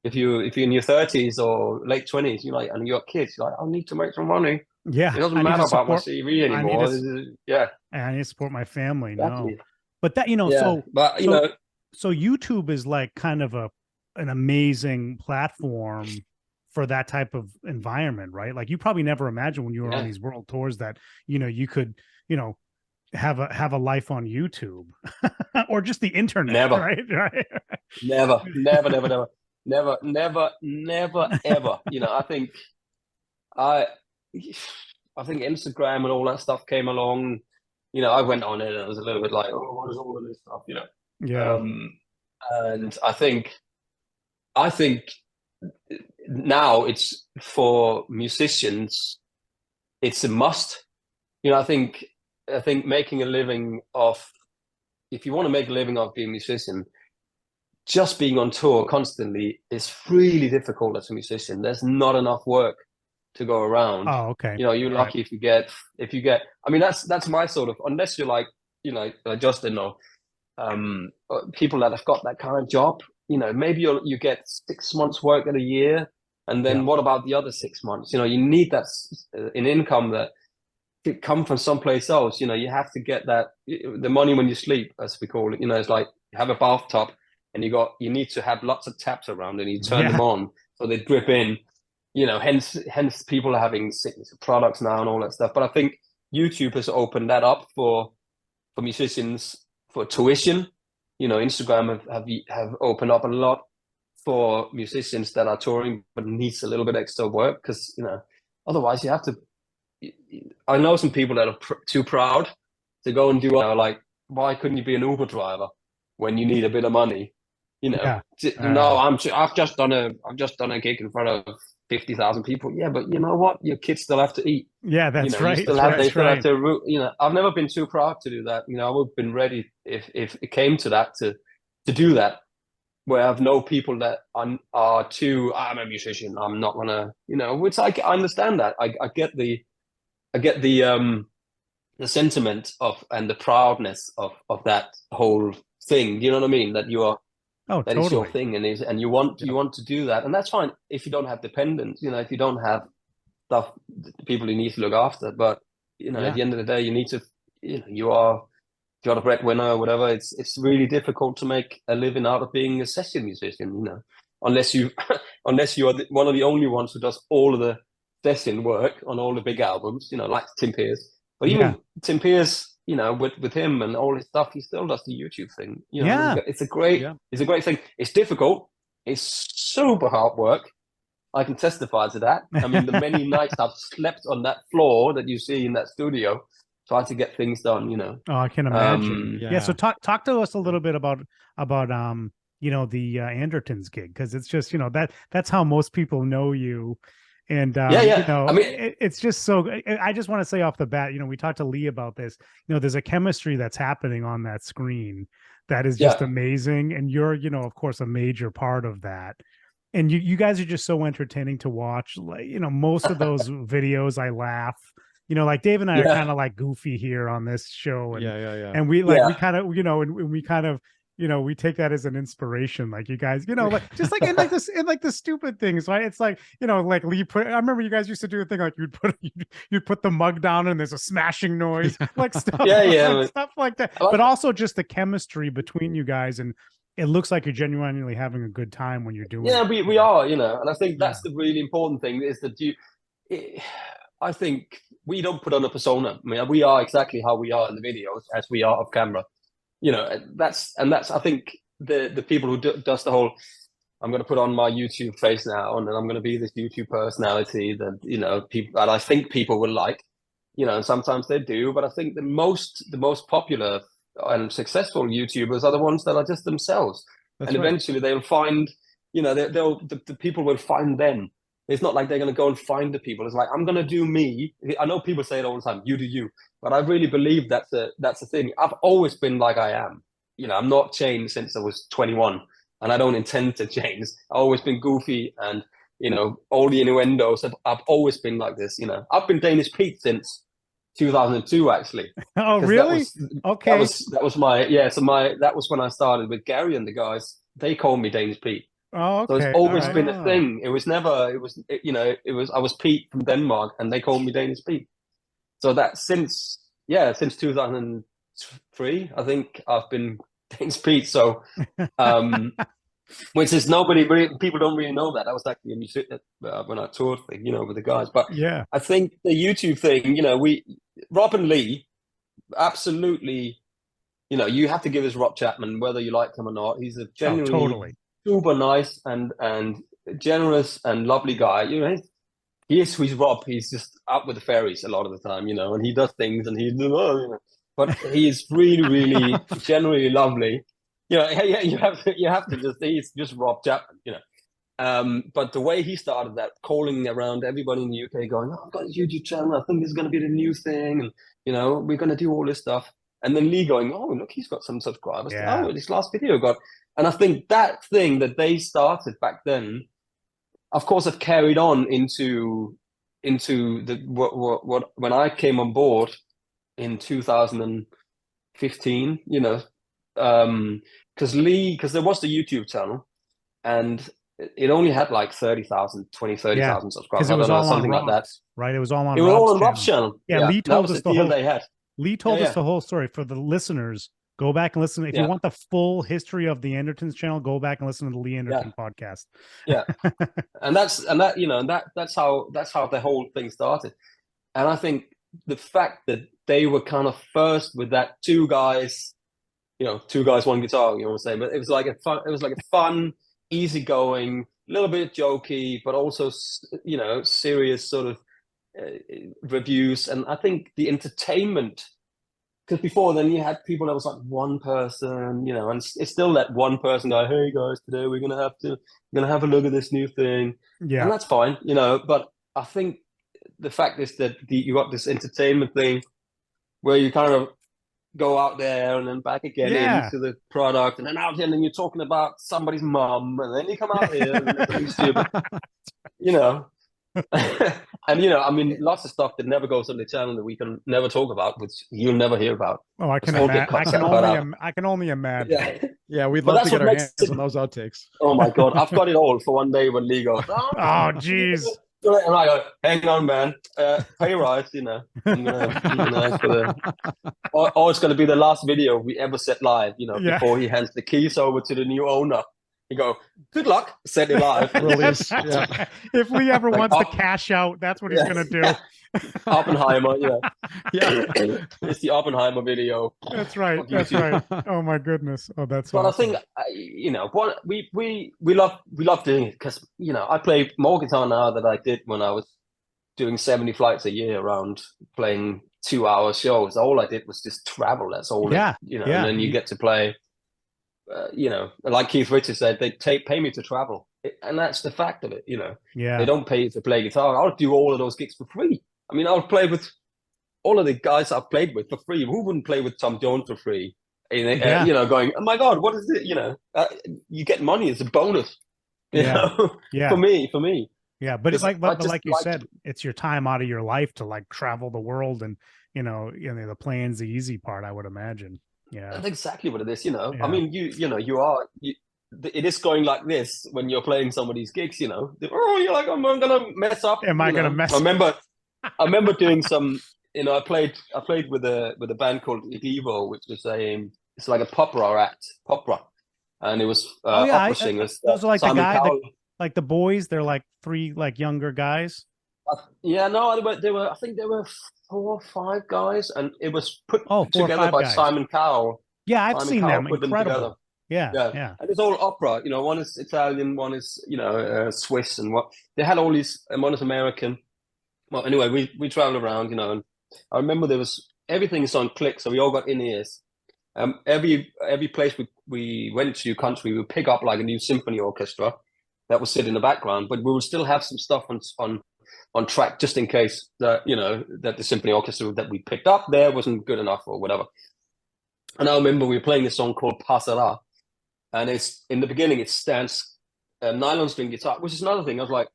If you're in your 30s or late 20s, and you're kids, you're like, I need to make some money. Yeah, it doesn't matter about my CV anymore. I need to support my family. Exactly. No, but that so YouTube is like kind of an amazing platform for that type of environment, right? Like, you probably never imagined when you were on these world tours that you could have a life on YouTube or just the internet. Never. Right? Never ever. I think Instagram and all that stuff came along. I went on it and it was a little bit like, oh, what is all of this stuff? And I think now it's, for musicians, it's a must. I think making a living if you want to make a living off being a musician, just being on tour constantly is really difficult as a musician. There's not enough work to go around. Oh, okay. You're lucky if you get. I mean, that's my sort of, unless you're like, Justin or people that have got that kind of job. Maybe you get 6 months work in a year, and then what about the other 6 months? You need that an income that could come from someplace else. You have to get that, the money when you sleep, as we call it. It's like, you have a bathtub and you need to have lots of taps around, and you turn them on so they drip in. Hence people are having signature products now and all that stuff. But I think YouTube has opened that up for musicians for tuition. Instagram have opened up a lot for musicians that are touring but needs a little bit extra work, because otherwise you have to. I know some people that are too proud to go and do like, why couldn't you be an Uber driver when you need a bit of money? No, I've just done a gig in front of 50,000 people. Yeah, but you know what? Your kids still have to eat. Yeah, that's right. They still have to. I've never been too proud to do that. I would have been ready if it came to that to do that. Where I've known people that are too. I'm a musician. I'm not gonna. Which I understand that. I get the sentiment of, and the proudness of that whole thing. You know what I mean? That you are Oh, that totally. is your thing, and you want to do that, and that's fine if you don't have dependents. If you don't have stuff, people you need to look after. But at the end of the day, you need to. You're the breadwinner or whatever. It's really difficult to make a living out of being a session musician. Unless you are one of the only ones who does all of the session work on all the big albums. Like Tim Pierce. But even Tim Pierce, with him and all his stuff, he still does the YouTube thing. It's a great thing. It's difficult. It's super hard work. I can testify to that. I mean, the many nights I've slept on that floor that you see in that studio, try to get things done. Oh, I can imagine. So talk to us a little bit about the Andertons gig, because it's just that's how most people know you. And I mean, it's just so. I just want to say off the bat, we talked to Lee about this. There's a chemistry that's happening on that screen that is just amazing, and you're, of course, a major part of that. And you guys are just so entertaining to watch. Like, most of those videos, I laugh. Like Dave and I are kind of like goofy here on this show, and and we we kind of and we kind of we take that as an inspiration, like you guys, like just like in like the stupid things, right? It's like like Lee I remember you guys used to do a thing like you'd put the mug down and there's a smashing noise, like stuff, stuff like that. But also just the chemistry between you guys, and it looks like you're genuinely having a good time when you're doing it. We are, and I think that's the really important thing is that I think we don't put on a persona. I mean, we are exactly how we are in the videos as we are off camera. That's I think the people who does the whole, I'm going to put on my YouTube face now and then I'm going to be this YouTube personality that people, and I think people will like, and sometimes they do, but I think the most popular and successful YouTubers are the ones that are just themselves. That's and eventually they'll find, the people will find them. It's not like they're going to go and find the people. It's like, I'm going to do me. I know people say it all the time, you do you. But I really believe that's the thing. I've always been like I am. I'm not changed since I was 21. And I don't intend to change. I've always been goofy and, all the innuendos. I've always been like this. I've been Danish Pete since 2002, actually. Oh, really? Okay. That was that was when I started with Gary and the guys. They called me Danish Pete. Oh, okay. So it's always been a thing. It was never. I was Pete from Denmark, and they called me Danish Pete. So that since 2003, I think I've been Danish Pete. So, which is people don't really know that. I was actually a musician when I toured thing, with the guys. But I think the YouTube thing, Rob and Lee, absolutely, you have to give us Rob Chapman, whether you like him or not. He's a genuinely super nice and generous and lovely guy. He's Rob. He's just out with the fairies a lot of the time, and he does things and but he is really, really generally lovely. You have to just, he's just Rob Chapman, but the way he started that, calling around everybody in the UK going, I've got a YouTube channel, I think this is going to be the new thing, and we're going to do all this stuff. And then Lee going, oh, look, he's got some subscribers. Oh, this last video got. And I think that thing that they started back then, of course, have carried on into the what when I came on board in 2015, because there was the YouTube channel, and it only had like 30,000 subscribers. It was all something on like that. Right? It was all on. It was all on Rob's channel. Yeah, Lee told us the whole. They had. Lee told us the whole story. For the listeners, go back and listen. If you want the full history of the Andertons channel, go back and listen to the Lee Anderton podcast. Yeah, and that's how the whole thing started. And I think the fact that they were kind of first with that two guys, one guitar, you want to say, but it was like a fun, easygoing, little bit jokey, but also serious sort of reviews. And I think the entertainment, because before then you had people that was like one person, and it's still that one person guy, hey guys, today we're gonna have a look at this new thing, and that's fine, but I think the fact is that you got this entertainment thing where you kind of go out there and then back again into the product, and then out here and then you're talking about somebody's mum, and then you come out here and it's stupid, And you know, I mean, lots of stuff that never goes on the channel that we can never talk about, which you'll never hear about. Oh, I can only imagine. Yeah, Yeah, we'd but love to that's get what our makes hands it. on those outtakes. Oh my god, I've got it all for one day when Lee goes, "Oh, Oh, jeez. and I go, hang on, man, pay rise, you know. I'm gonna ask for the, or it's gonna be the last video we ever set live, you know, Yeah. before he hands the keys over to the new owner. You go, good luck, set it live. Release. Yeah. If Lee ever Like, wants to cash out, that's what he's gonna do. Oppenheimer, yeah. Yeah. It's the Oppenheimer video. That's right. of That's YouTube. right. Oh my goodness. Oh, that's But awesome. I think you know what we love doing it because you know I play more guitar now than I did when I was doing 70 flights a year around playing 2-hour shows. All I did was just travel. That's all. Yeah, You know, yeah. and then you get to play. You know, like Keith Richards said, they pay me to travel, and that's the fact of it. You know, Yeah. they don't pay you to play guitar. I'll do all of those gigs for free. I mean, I'll play with all of the guys I've played with for free. Who wouldn't play with Tom Jones for free? Yeah. You know, going, oh my God, what is it? You know, you get money as a bonus. You Yeah. know? Yeah. For me. Yeah, but it's like, I but just like you like said, it's your time out of your life to like travel the world, and you know, the playing's the easy part, I would imagine. Yeah, That's exactly what it is. You know, Yeah. I mean, it is going like this when you're playing some of these gigs. You know, you're like, I'm gonna mess up. Am I gonna mess? I remember doing some. You know, I played with a band called Evo, which was it's like a pop rock act, and it was opera singers. Those are like Simon the guy, Cowell. like the boys. They're like 3 like younger guys. Yeah, no, they were. I think there were 4 or 5 guys, and it was put 4 or together 5 by guys. Simon Cowell. Yeah, I've Simon seen Cowell them. put them Incredible. together. Yeah. And it's all opera. You know, one is Italian, one is Swiss, and what they had all these. And one is American. Well, anyway, we traveled around. You know, and I remember there was everything is on click, so we all got in ears. Every place we went to country, we would pick up like a new symphony orchestra that would sit in the background, but we would still have some stuff on track just in case that that the symphony orchestra that we picked up there wasn't good enough or whatever. And I remember we were playing a song called Passera, and it's in the beginning it stands nylon string guitar, which is another thing. I was like,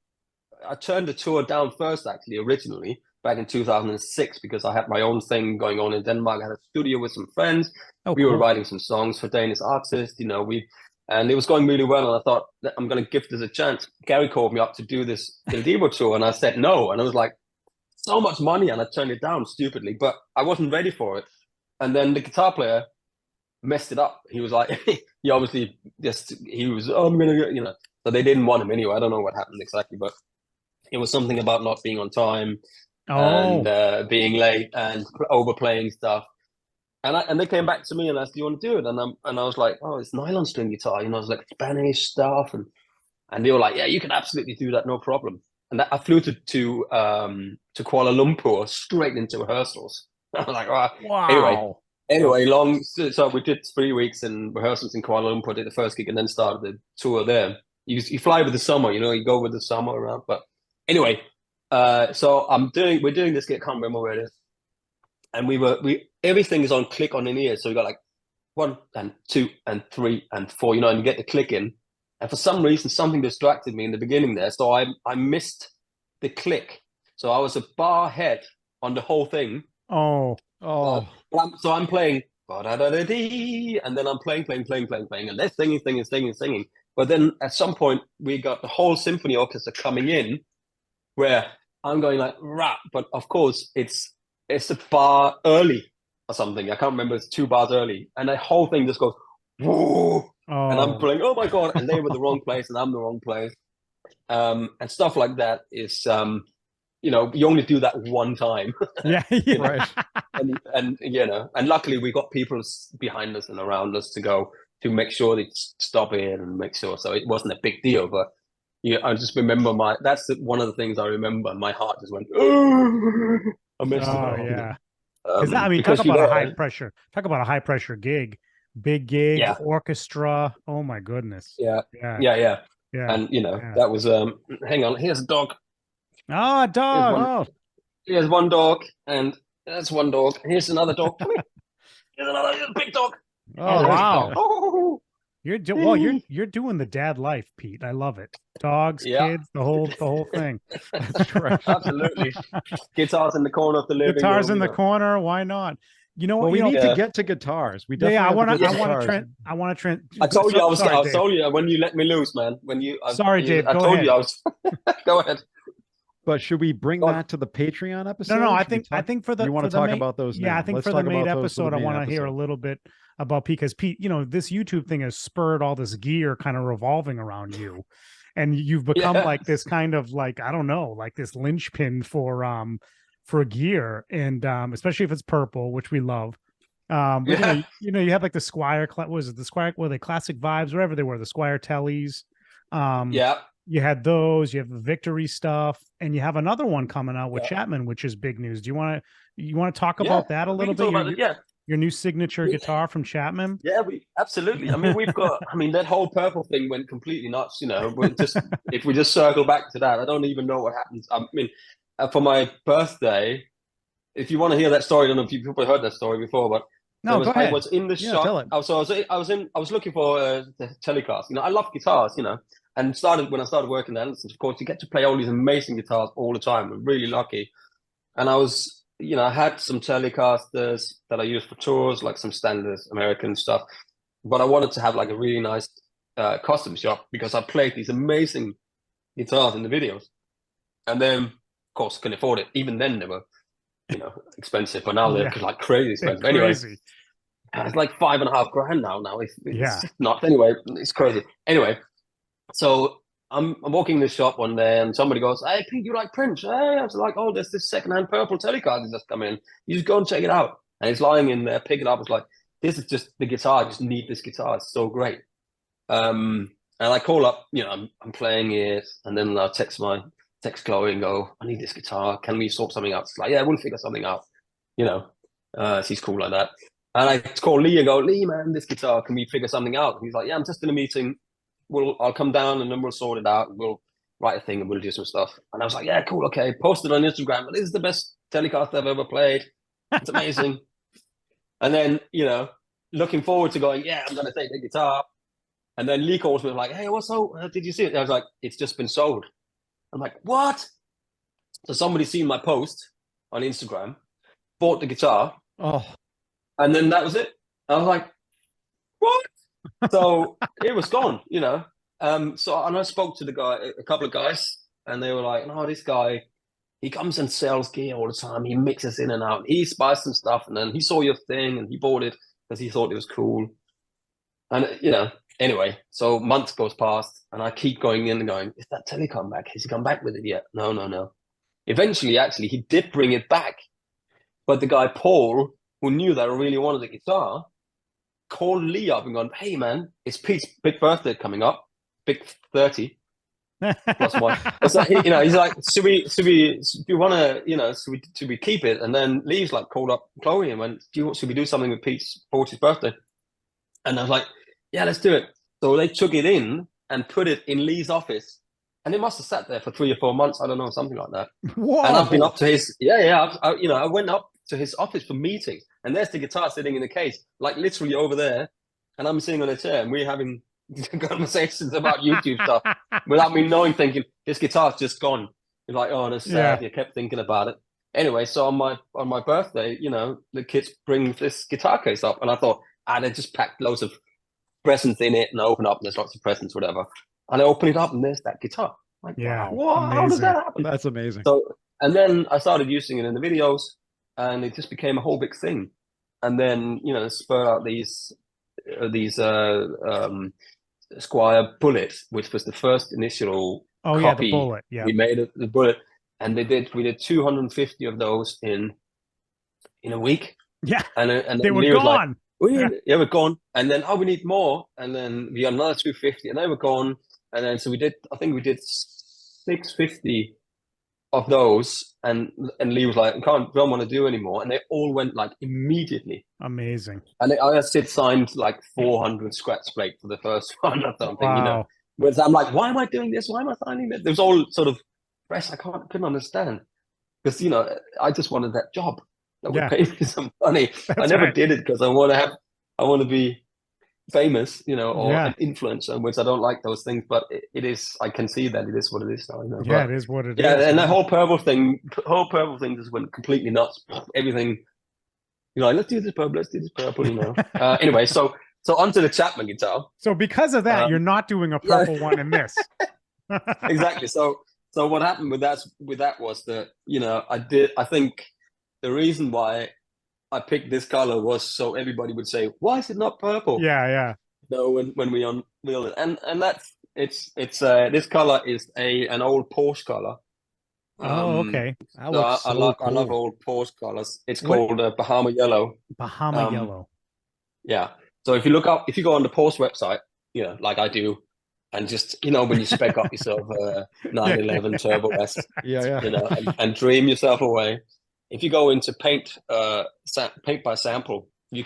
I turned the tour down first actually originally back in 2006 because I had my own thing going on in Denmark. I had a studio with some friends. We were writing some songs for Danish artists, you know, and it was going really well. And I thought, I'm going to give this a chance. Gary called me up to do this Il Divo tour, and I said no. And I was like, so much money, and I turned it down stupidly, but I wasn't ready for it. And then the guitar player messed it up. He was like, he obviously he was, I'm going to, you know, so they didn't want him anyway. I don't know what happened exactly, but it was something about not being on time. And being late and overplaying stuff, and they came back to me and asked, "Do you want to do it?" And I was like, "Oh, it's nylon string guitar, you know, it's like Spanish stuff," and they were like, "Yeah, you can absolutely do that, no problem." And I flew to Kuala Lumpur straight into rehearsals. I was like, "Oh, wow." Anyway, so we did 3 weeks in rehearsals in Kuala Lumpur, did the first gig, and then started the tour there. You fly with the summer, you know, you go with the summer around, but anyway. So we're doing this gig, I can't remember where it is. And everything is on click on in ear. So we got like 1 and 2 and 3 and 4, you know, and you get the click in. And for some reason, something distracted me in the beginning there. So I missed the click. So I was a bar ahead on the whole thing. So I'm playing, and then I'm playing, and they're singing. But then at some point, we got the whole symphony orchestra coming in, where I'm going like rap, but of course it's a bar early or something. I can't remember. It's 2 bars early, and the whole thing just goes whoa, and I'm playing. Oh my god! And they were the wrong place, and I'm the wrong place, and stuff like that is, you know, you only do that one time. Yeah, right. And you know, and luckily we got people behind us and around us to make sure they stop it and make sure. So it wasn't a big deal, but. Yeah, I just remember one of the things I remember. My heart just went, oh, I missed it. Yeah. I mean, talk about a high pressure. Talk about a high pressure gig, big gig, orchestra. Oh my goodness. Yeah. And you know, that was hang on, here's a dog. Oh, a dog. Here's one dog, and that's one dog. Here's another dog. Here's another big dog. Oh wow. You're doing the dad life, Pete. I love it. Dogs, kids, the whole thing. That's correct. Absolutely. Guitars in the corner of the living Guitars room. in the corner. Why not? You know what? Well, we you know, need to get to guitars. We definitely I want to. I told you I was. Sorry, I told you when you let me loose, man. When you. Sorry, Dave. I Go told ahead. you I was. Go ahead. But should we bring that to the Patreon episode? No. I think for the you want to talk about those now? Yeah, I think Let's for the talk main about those episode, I want to hear a little bit about Pete, because Pete, you know, this YouTube thing has spurred all this gear kind of revolving around you, and you've become like this kind of like, I don't know, like this linchpin for gear, and especially if it's purple, which we love. But you have like the Squire, was it the Squire? Were they classic vibes? Whatever they were, the Squire Tellys. You had those. You have the Victory stuff, and you have another one coming out with Chapman, which is big news. Do you want to talk about that a little bit? Your new signature guitar from Chapman. Yeah, absolutely. I mean, we've got. I mean, that whole purple thing went completely nuts. You know, if we just circle back to that, I don't even know what happens. I mean, for my birthday, if you want to hear that story, I don't know if you've probably heard that story before, but no, go ahead. I was in the shop. I was looking for the Telecaster. You know, I love guitars. You know. And when I started working at Anderson's, of course, you get to play all these amazing guitars all the time. I'm really lucky. And I was, you know, I had some Telecasters that I used for tours, like some standard American stuff. But I wanted to have like a really nice custom shop, because I played these amazing guitars in the videos. And then, of course, couldn't afford it. Even then, they were, you know, expensive. But now they're like crazy expensive. Anyway, it's like $5.5 grand now. It's not. Anyway, it's crazy. Anyway. So I'm walking in the shop one day, and somebody goes, "Hey, Pete, you like Prince?" Hey, I was like, "Oh, there's this secondhand purple Telecaster that's come in. You just go and check it out." And it's lying in there. Pick it up. It's like, this is just the guitar. I just need this guitar. It's so great. And I call up. You know, I'm playing it, and then I text Chloe and go, "I need this guitar. Can we sort something out?" It's like, "Yeah, we'll figure something out." You know, she's cool like that. And I call Lee and go, "Lee, man, this guitar. Can we figure something out?" And he's like, "Yeah, I'm just in a meeting. I'll come down and then we'll sort it out. We'll write a thing and we'll do some stuff." And I was like, "Yeah, cool, okay." Posted on Instagram, "This is the best Telecaster I've ever played. It's amazing." And then, you know, looking forward to going, "Yeah, I'm gonna take the guitar." And then Lee calls me like, "Hey, what's up? Did you see it?" And I was like, "It's just been sold." I'm like, "What?" So somebody seen my post on Instagram, bought the guitar, and then that was it. I was like, "What?" So it was gone, you know. And I spoke to a couple of guys, and they were like, "No, this guy, he comes and sells gear all the time. He mixes in and out. He buys some stuff, and then he saw your thing and he bought it because he thought it was cool." And you know, anyway, so months goes past, and I keep going in and going, "Is that Tele come back? Has he come back with it yet?" No. Eventually, actually, he did bring it back, but the guy Paul, who knew that I really wanted the guitar, called Lee up and gone, "Hey man, it's Pete's big birthday coming up, big 30 plus one." So, you know, he's like, "Should we want to, you know, should we keep it?" And then Lee's like called up Chloe and went, "Should we do something with Pete's 40th birthday?" And I was like, "Yeah, let's do it." So they took it in and put it in Lee's office, and it must have sat there for 3 or 4 months. I don't know, something like that. Whoa. And I've been up to his, I went up to his office for meetings, and there's the guitar sitting in the case, like literally over there, and I'm sitting on a chair, and we're having conversations about YouTube stuff without me knowing, thinking this guitar's just gone. You're like, "Oh, that's sad." You kept thinking about it. Anyway, so on my birthday, you know, the kids bring this guitar case up, and I thought, they just packed loads of presents in it, and I open up, and there's lots of presents, whatever. And I open it up, and there's that guitar. I'm like, wow, how does that happen? That's amazing. So, and then I started using it in the videos, and it just became a whole big thing. And then, you know, spurred out these Squire Bullets, which was the first initial copy the Bullet. Yeah, we made the Bullet, and we did 250 of those in a week. Yeah, and they were gone. Like, we're gone. And then we need more, and then we got another 250, and they were gone. And then so I think we did 650 of those, and Lee was like, don't want to do anymore, and they all went like immediately. Amazing. And I signed like 400 scratch plate for the first one or something. Wow. You know, whereas I'm like, why am I doing this? Why am I signing this? It was all sort of fresh. I couldn't understand, because, you know, I just wanted that job that would pay me some money. I never did it because I want to be famous, you know, or an influencer, which I don't like those things, but it is, I can see that it is what it is now, you know. Yeah, but, it is what it is. Yeah, and the whole purple thing just went completely nuts. Everything, you know, like, let's do this purple, you know. Anyway, so onto the Chapman guitar. So because of that, you're not doing a purple one in this. Exactly. So what happened with that was that, you know, I think the reason why I picked this color was so everybody would say, why is it not purple? Yeah. No, when we unveiled it, and that's it's this color is an old Porsche color. Okay. That looks so cool. I love old Porsche colors. It's called Bahama Yellow. Bahama Yellow. Yeah. So if you go on the Porsche website, you know, like I do, and just, you know, when you spec up yourself a 911 Turbo S, you know, and dream yourself away. If you go into paint by sample, you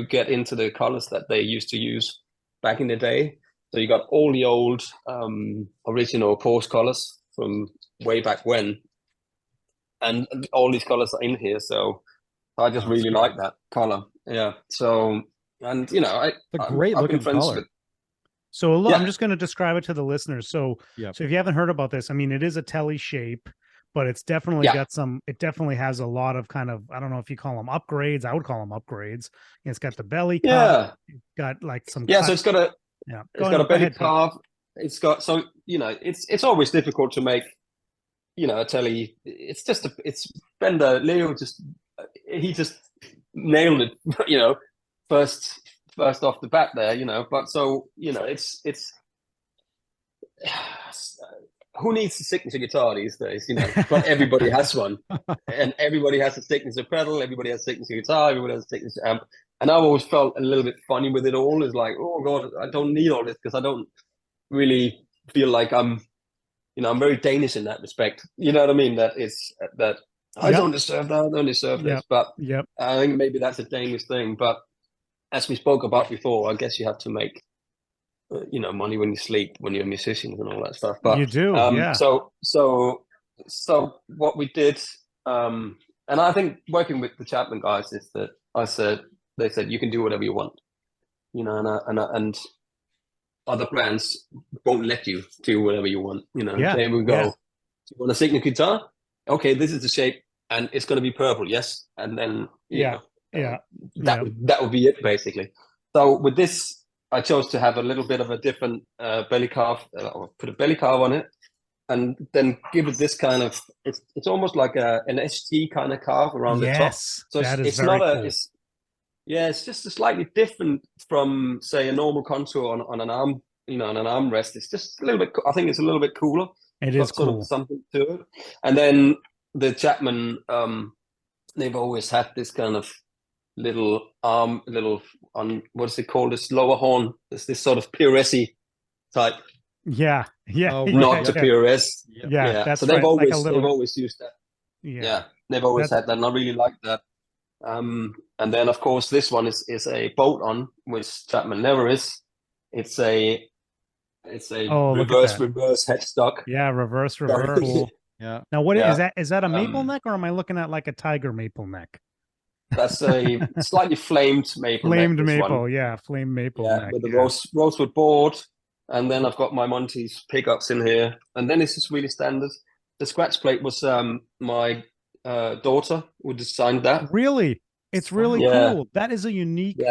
get into the colors that they used to use back in the day. So you got all the old original Porsche colors from way back when, and all these colors are in here. So I just really like that color. Yeah. So, and you know, it's a great looking color. So look, I'm just going to describe it to the listeners. So if you haven't heard about this, I mean, it is a telly shape, but it's definitely got it definitely has a lot of kind of, I don't know if you call them upgrades. I would call them upgrades. It's got the belly cup. It's got like some so it's got a belly carve. It's got, so, you know, it's always difficult to make, you know, a telly. It's just it's Fender Leo he just nailed it, you know, first off the bat there, you know. But so, you know, it's who needs a signature guitar these days, you know? But everybody has one, and everybody has a signature pedal, everybody has a signature guitar, everybody has a signature amp. And I've always felt a little bit funny with it all. It's like, oh God, I don't need all this, because I don't really feel like I'm very Danish in that respect. You know what I mean? That it's that I don't deserve that, I don't deserve this. But I think maybe that's a Danish thing. But as we spoke about before, I guess you have to make you know, money when you sleep, when you're musicians and all that stuff. But you do, So what we did, and I think working with the Chapman guys is that they said you can do whatever you want, you know, and other brands won't let you do whatever you want, you know. There we go. You want a signature guitar? Okay, this is the shape, and it's going to be purple, yes. And then that would be it basically. So with this, I chose to have a little bit of a different belly carve, or put a belly carve on it, and then give it this kind of, it's almost like an ST kind of carve around the top. So it's not cool. It's just a slightly different from, say, a normal contour on an arm, you know, on an armrest. It's just a little bit, I think it's a little bit cooler. It is cool. Sort of something to it. And then the Chapman, they've always had this kind of little on what is it called, this lower horn, this sort of PRS-y type, not the PRS. That's so they've right. always used that. They've always had that, and I really like that. And then of course this one is a bolt on, which Chapman never is. It's a reverse headstock. Reverse cool. Now what is that? Is that a maple neck, or am I looking at like a tiger maple neck? That's a slightly flamed maple. Flamed maple neck. With the rosewood board, and then I've got my Monty's pickups in here, and then it's just really standard. The scratch plate was my daughter who designed that. Really, it's really cool. That is a unique,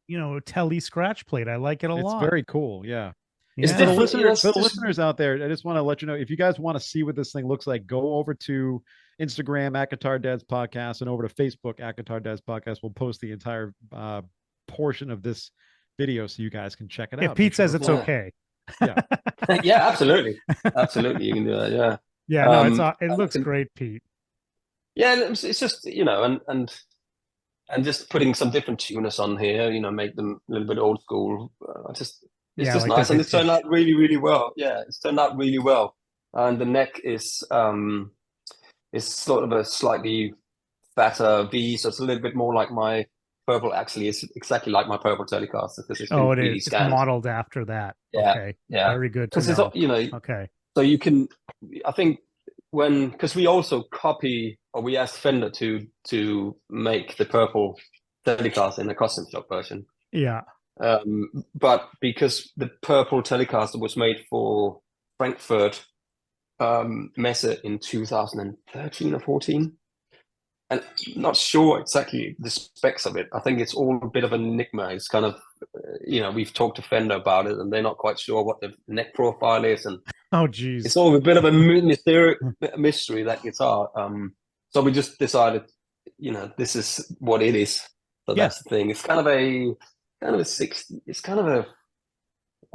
you know, telly scratch plate. I like it a lot. It's very cool. Yeah. It's for the listeners out there, I just want to let you know, if you guys want to see what this thing looks like, go over to Instagram at Guitar Dads Podcast and over to Facebook at Guitar Dads Podcast. We'll post the entire portion of this video so you guys can check it out. If Pete says it's okay. Yeah, absolutely. You can do that. No, it looks great, Pete. Yeah, it's just, you know, and just putting some different tuners on here, you know, make them a little bit old school. It's just like nice, and it's turned out really, really well. Yeah, it's turned out really well, and the neck is sort of a slightly fatter V, so it's a little bit more like my purple. Actually, it's exactly like my purple Telecaster, because it's really it's modeled after that. Very good. Because it's, you know, so you can, I think, because we also we asked Fender to make the purple Telecaster in a custom shop version. But because the purple Telecaster was made for Frankfurt Messe in 2013 or 14, and I'm not sure exactly the specs of it. I think it's all a bit of an enigma. It's kind of, we've talked to Fender about it, and they're not quite sure what the neck profile is, and geez, it's all a bit of a mystery, that guitar. So we just decided, this is what it is. So that's the thing. It's kind of a 60. It's kind of a.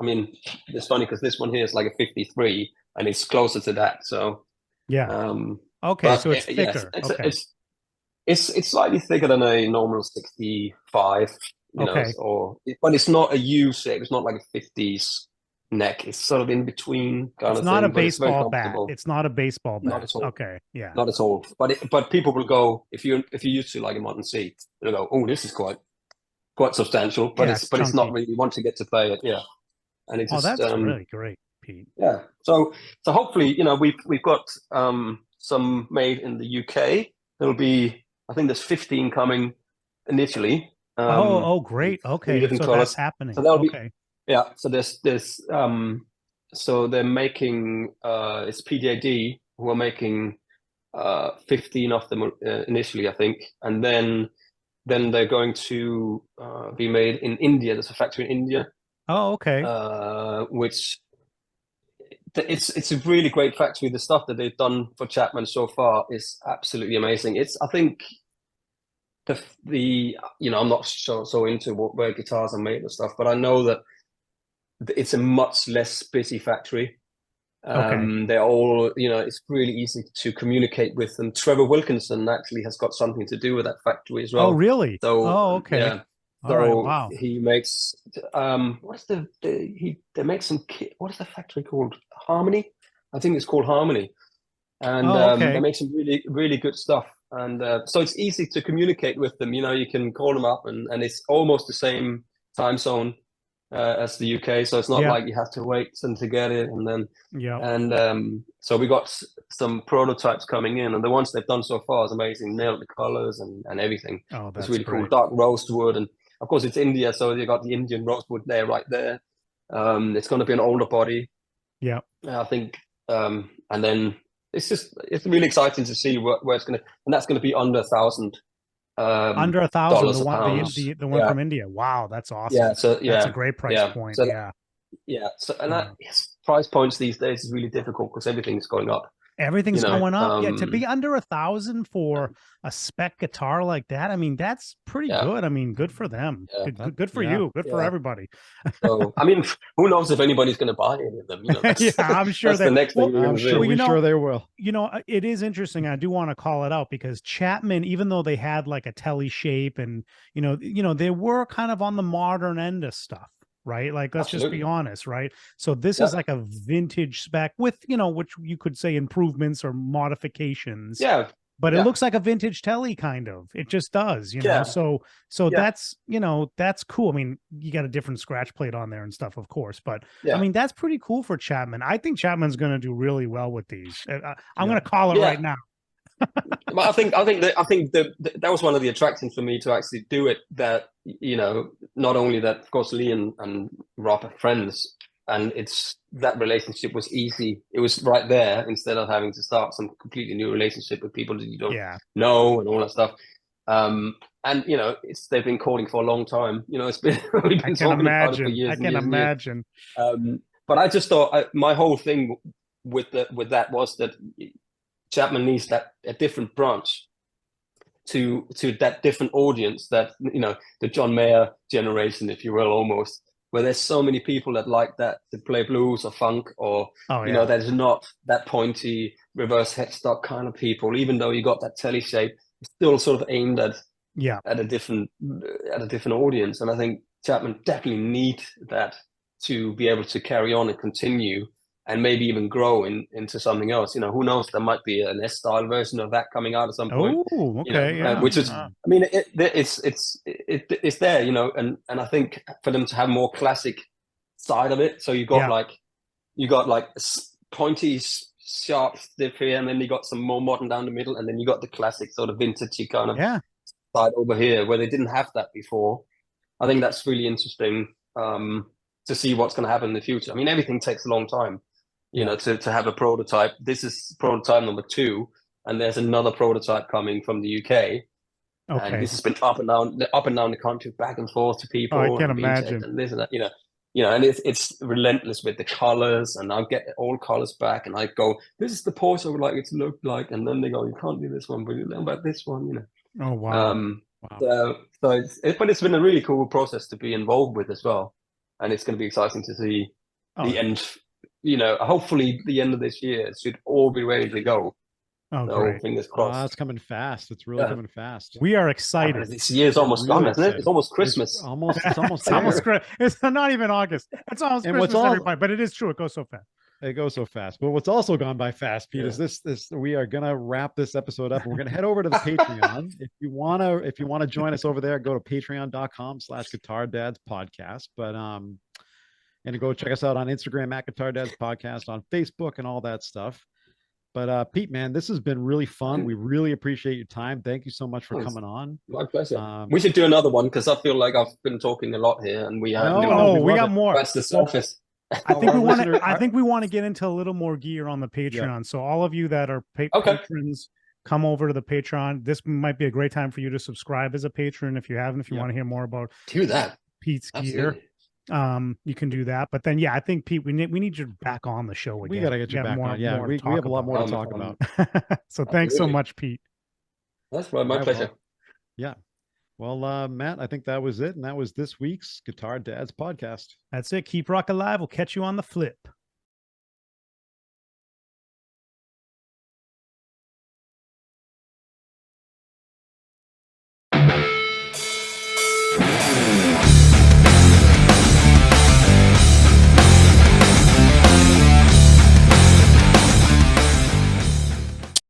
I mean, it's funny because this one here is like a 53, and it's closer to that. So okay, so it's thicker. It's slightly thicker than a normal 65. But it's not a U shape. It's not like a 50s neck. It's sort of in between kind of thing. Not a baseball bat. It's not a baseball bat. Not at all. Okay, yeah. Not at all. But people will go, if you used to like a modern seat, they'll go, oh, this is quite substantial. But it's not really, once you get to play it, And it's that's really great, Pete. Yeah. So hopefully, we've got some made in the UK. There'll be, I think there's 15 coming initially. Great. Okay, so colors. That's happening. So that'll be, so there's so they're making it's PJD who are making 15 of them initially, I think, and then they're going to be made in India. There's a factory in India. Oh, okay. Which it's a really great factory. The stuff that they've done for Chapman so far is absolutely amazing. I think I'm not so into where guitars are made and stuff, but I know that it's a much less busy factory. They're all, it's really easy to communicate with them. Trevor Wilkinson actually has got something to do with that factory as well. Oh, really? So, okay. Yeah. All right, wow. He makes they make some kit. What is the factory called? Harmony, I think it's called Harmony, and they make some really, really good stuff. And so it's easy to communicate with them. You can call them up, and it's almost the same time zone as the UK. So it's not like you have to wait and to get it, and then so we got some prototypes coming in, and the ones they've done so far is amazing. Nailed the colors and everything. Oh, that's it's really great. cool. Dark rosewood, and of course it's India, so you got the Indian rosewood there, right there. It's going to be an older body. Yeah, I think, and then it's really exciting to see where it's going to, and that's going to be under $1,000. Under $1,000, the one from India. Wow, that's awesome. Yeah, so that's a great price point. So so that price points these days is really difficult because everything's going up. Everything's going up. To be under $1,000 for a spec guitar like that, I mean, that's pretty good. I mean, good for them. Good for you. Good for everybody. So, I mean, who knows if anybody's going to buy any of them? I'm sure the next thing I'm sure they will. It is interesting. I do want to call it out because Chapman, even though they had like a telly shape and they were kind of on the modern end of stuff. Right, like let's just be honest, right? So this is like a vintage spec with which you could say improvements or modifications. But it looks like a vintage telly kind of. It just does, So that's that's cool. I mean, you got a different scratch plate on there and stuff, of course. But I mean, that's pretty cool for Chapman. I think Chapman's going to do really well with these. I'm going to call it right now. But I think that was one of the attractions for me to actually do it. That not only that, of course, Lee and Rob are friends, and it's that relationship was easy. It was right there instead of having to start some completely new relationship with people that you don't know and all that stuff. And they've been calling for a long time. It's been we've been talking about it for years. I can imagine. But I just thought my whole thing with that was that Chapman needs a different branch to that different audience, that the John Mayer generation, if you will, almost, where there's so many people that like that to play blues or funk or that is not that pointy reverse headstock kind of people. Even though you got that telly shape, it's still sort of aimed at a different audience. And I think Chapman definitely need that to be able to carry on and continue. And maybe even grow into something else. Who knows? There might be an S-style version of that coming out at some point. Oh, okay, which is, I mean, it's there, and I think for them to have more classic side of it. So you got like pointy, sharp, stiff here, and then you got some more modern down the middle, and then you got the classic sort of vintagey kind of side over here, where they didn't have that before. I think that's really interesting. to see what's going to happen in the future. I mean, everything takes a long time, you know, to have a prototype. This is prototype number 2, and there's another prototype coming from the UK. Okay. And this has been up and down the country, back and forth to people. Oh, I can imagine. And this and that, you know, and it's relentless with the colors, and I'll get all colors back, and I go, this is the Porsche I would like it to look like, and then they go, you can't do this one, but you know about this one, you know. Oh wow. Wow. But it's been a really cool process to be involved with as well, and it's going to be exciting to see the end. You know, hopefully the end of this year it should all be ready to go. Oh, great. Fingers crossed. It's coming fast. It's really coming fast. We are excited. This year's almost gone, isn't it? It's almost Christmas. It's almost It's not even August. It's almost Christmas, everybody. But it is true. It goes so fast. It goes so fast. But what's also gone by fast, Pete, is this we are gonna wrap this episode up, and we're gonna head over to the Patreon. If you wanna join us over there, go to patreon.com/Guitar Dads Podcast. But and go check us out on Instagram at Guitar Dads Podcast, on Facebook and all that stuff. But Pete, man, this has been really fun. We really appreciate your time. Thank you so much for coming on. My pleasure. We should do another one, because I feel like I've been talking a lot here, and we have we got more. That's the surface. I think we want to get into a little more gear on the Patreon. Yeah. So all of you that are patrons, come over to the Patreon. This might be a great time for you to subscribe as a patron if you haven't. If you want to hear more about Pete's gear. You can do that. But then I think Pete, we need you back on the show again. We gotta get you back on. Yeah, we have a lot more to talk about. So thanks so much, Pete. That's my pleasure. Yeah. Well, Matt, I think that was it, and that was this week's Guitar Dads Podcast. That's it. Keep rock alive. We'll catch you on the flip.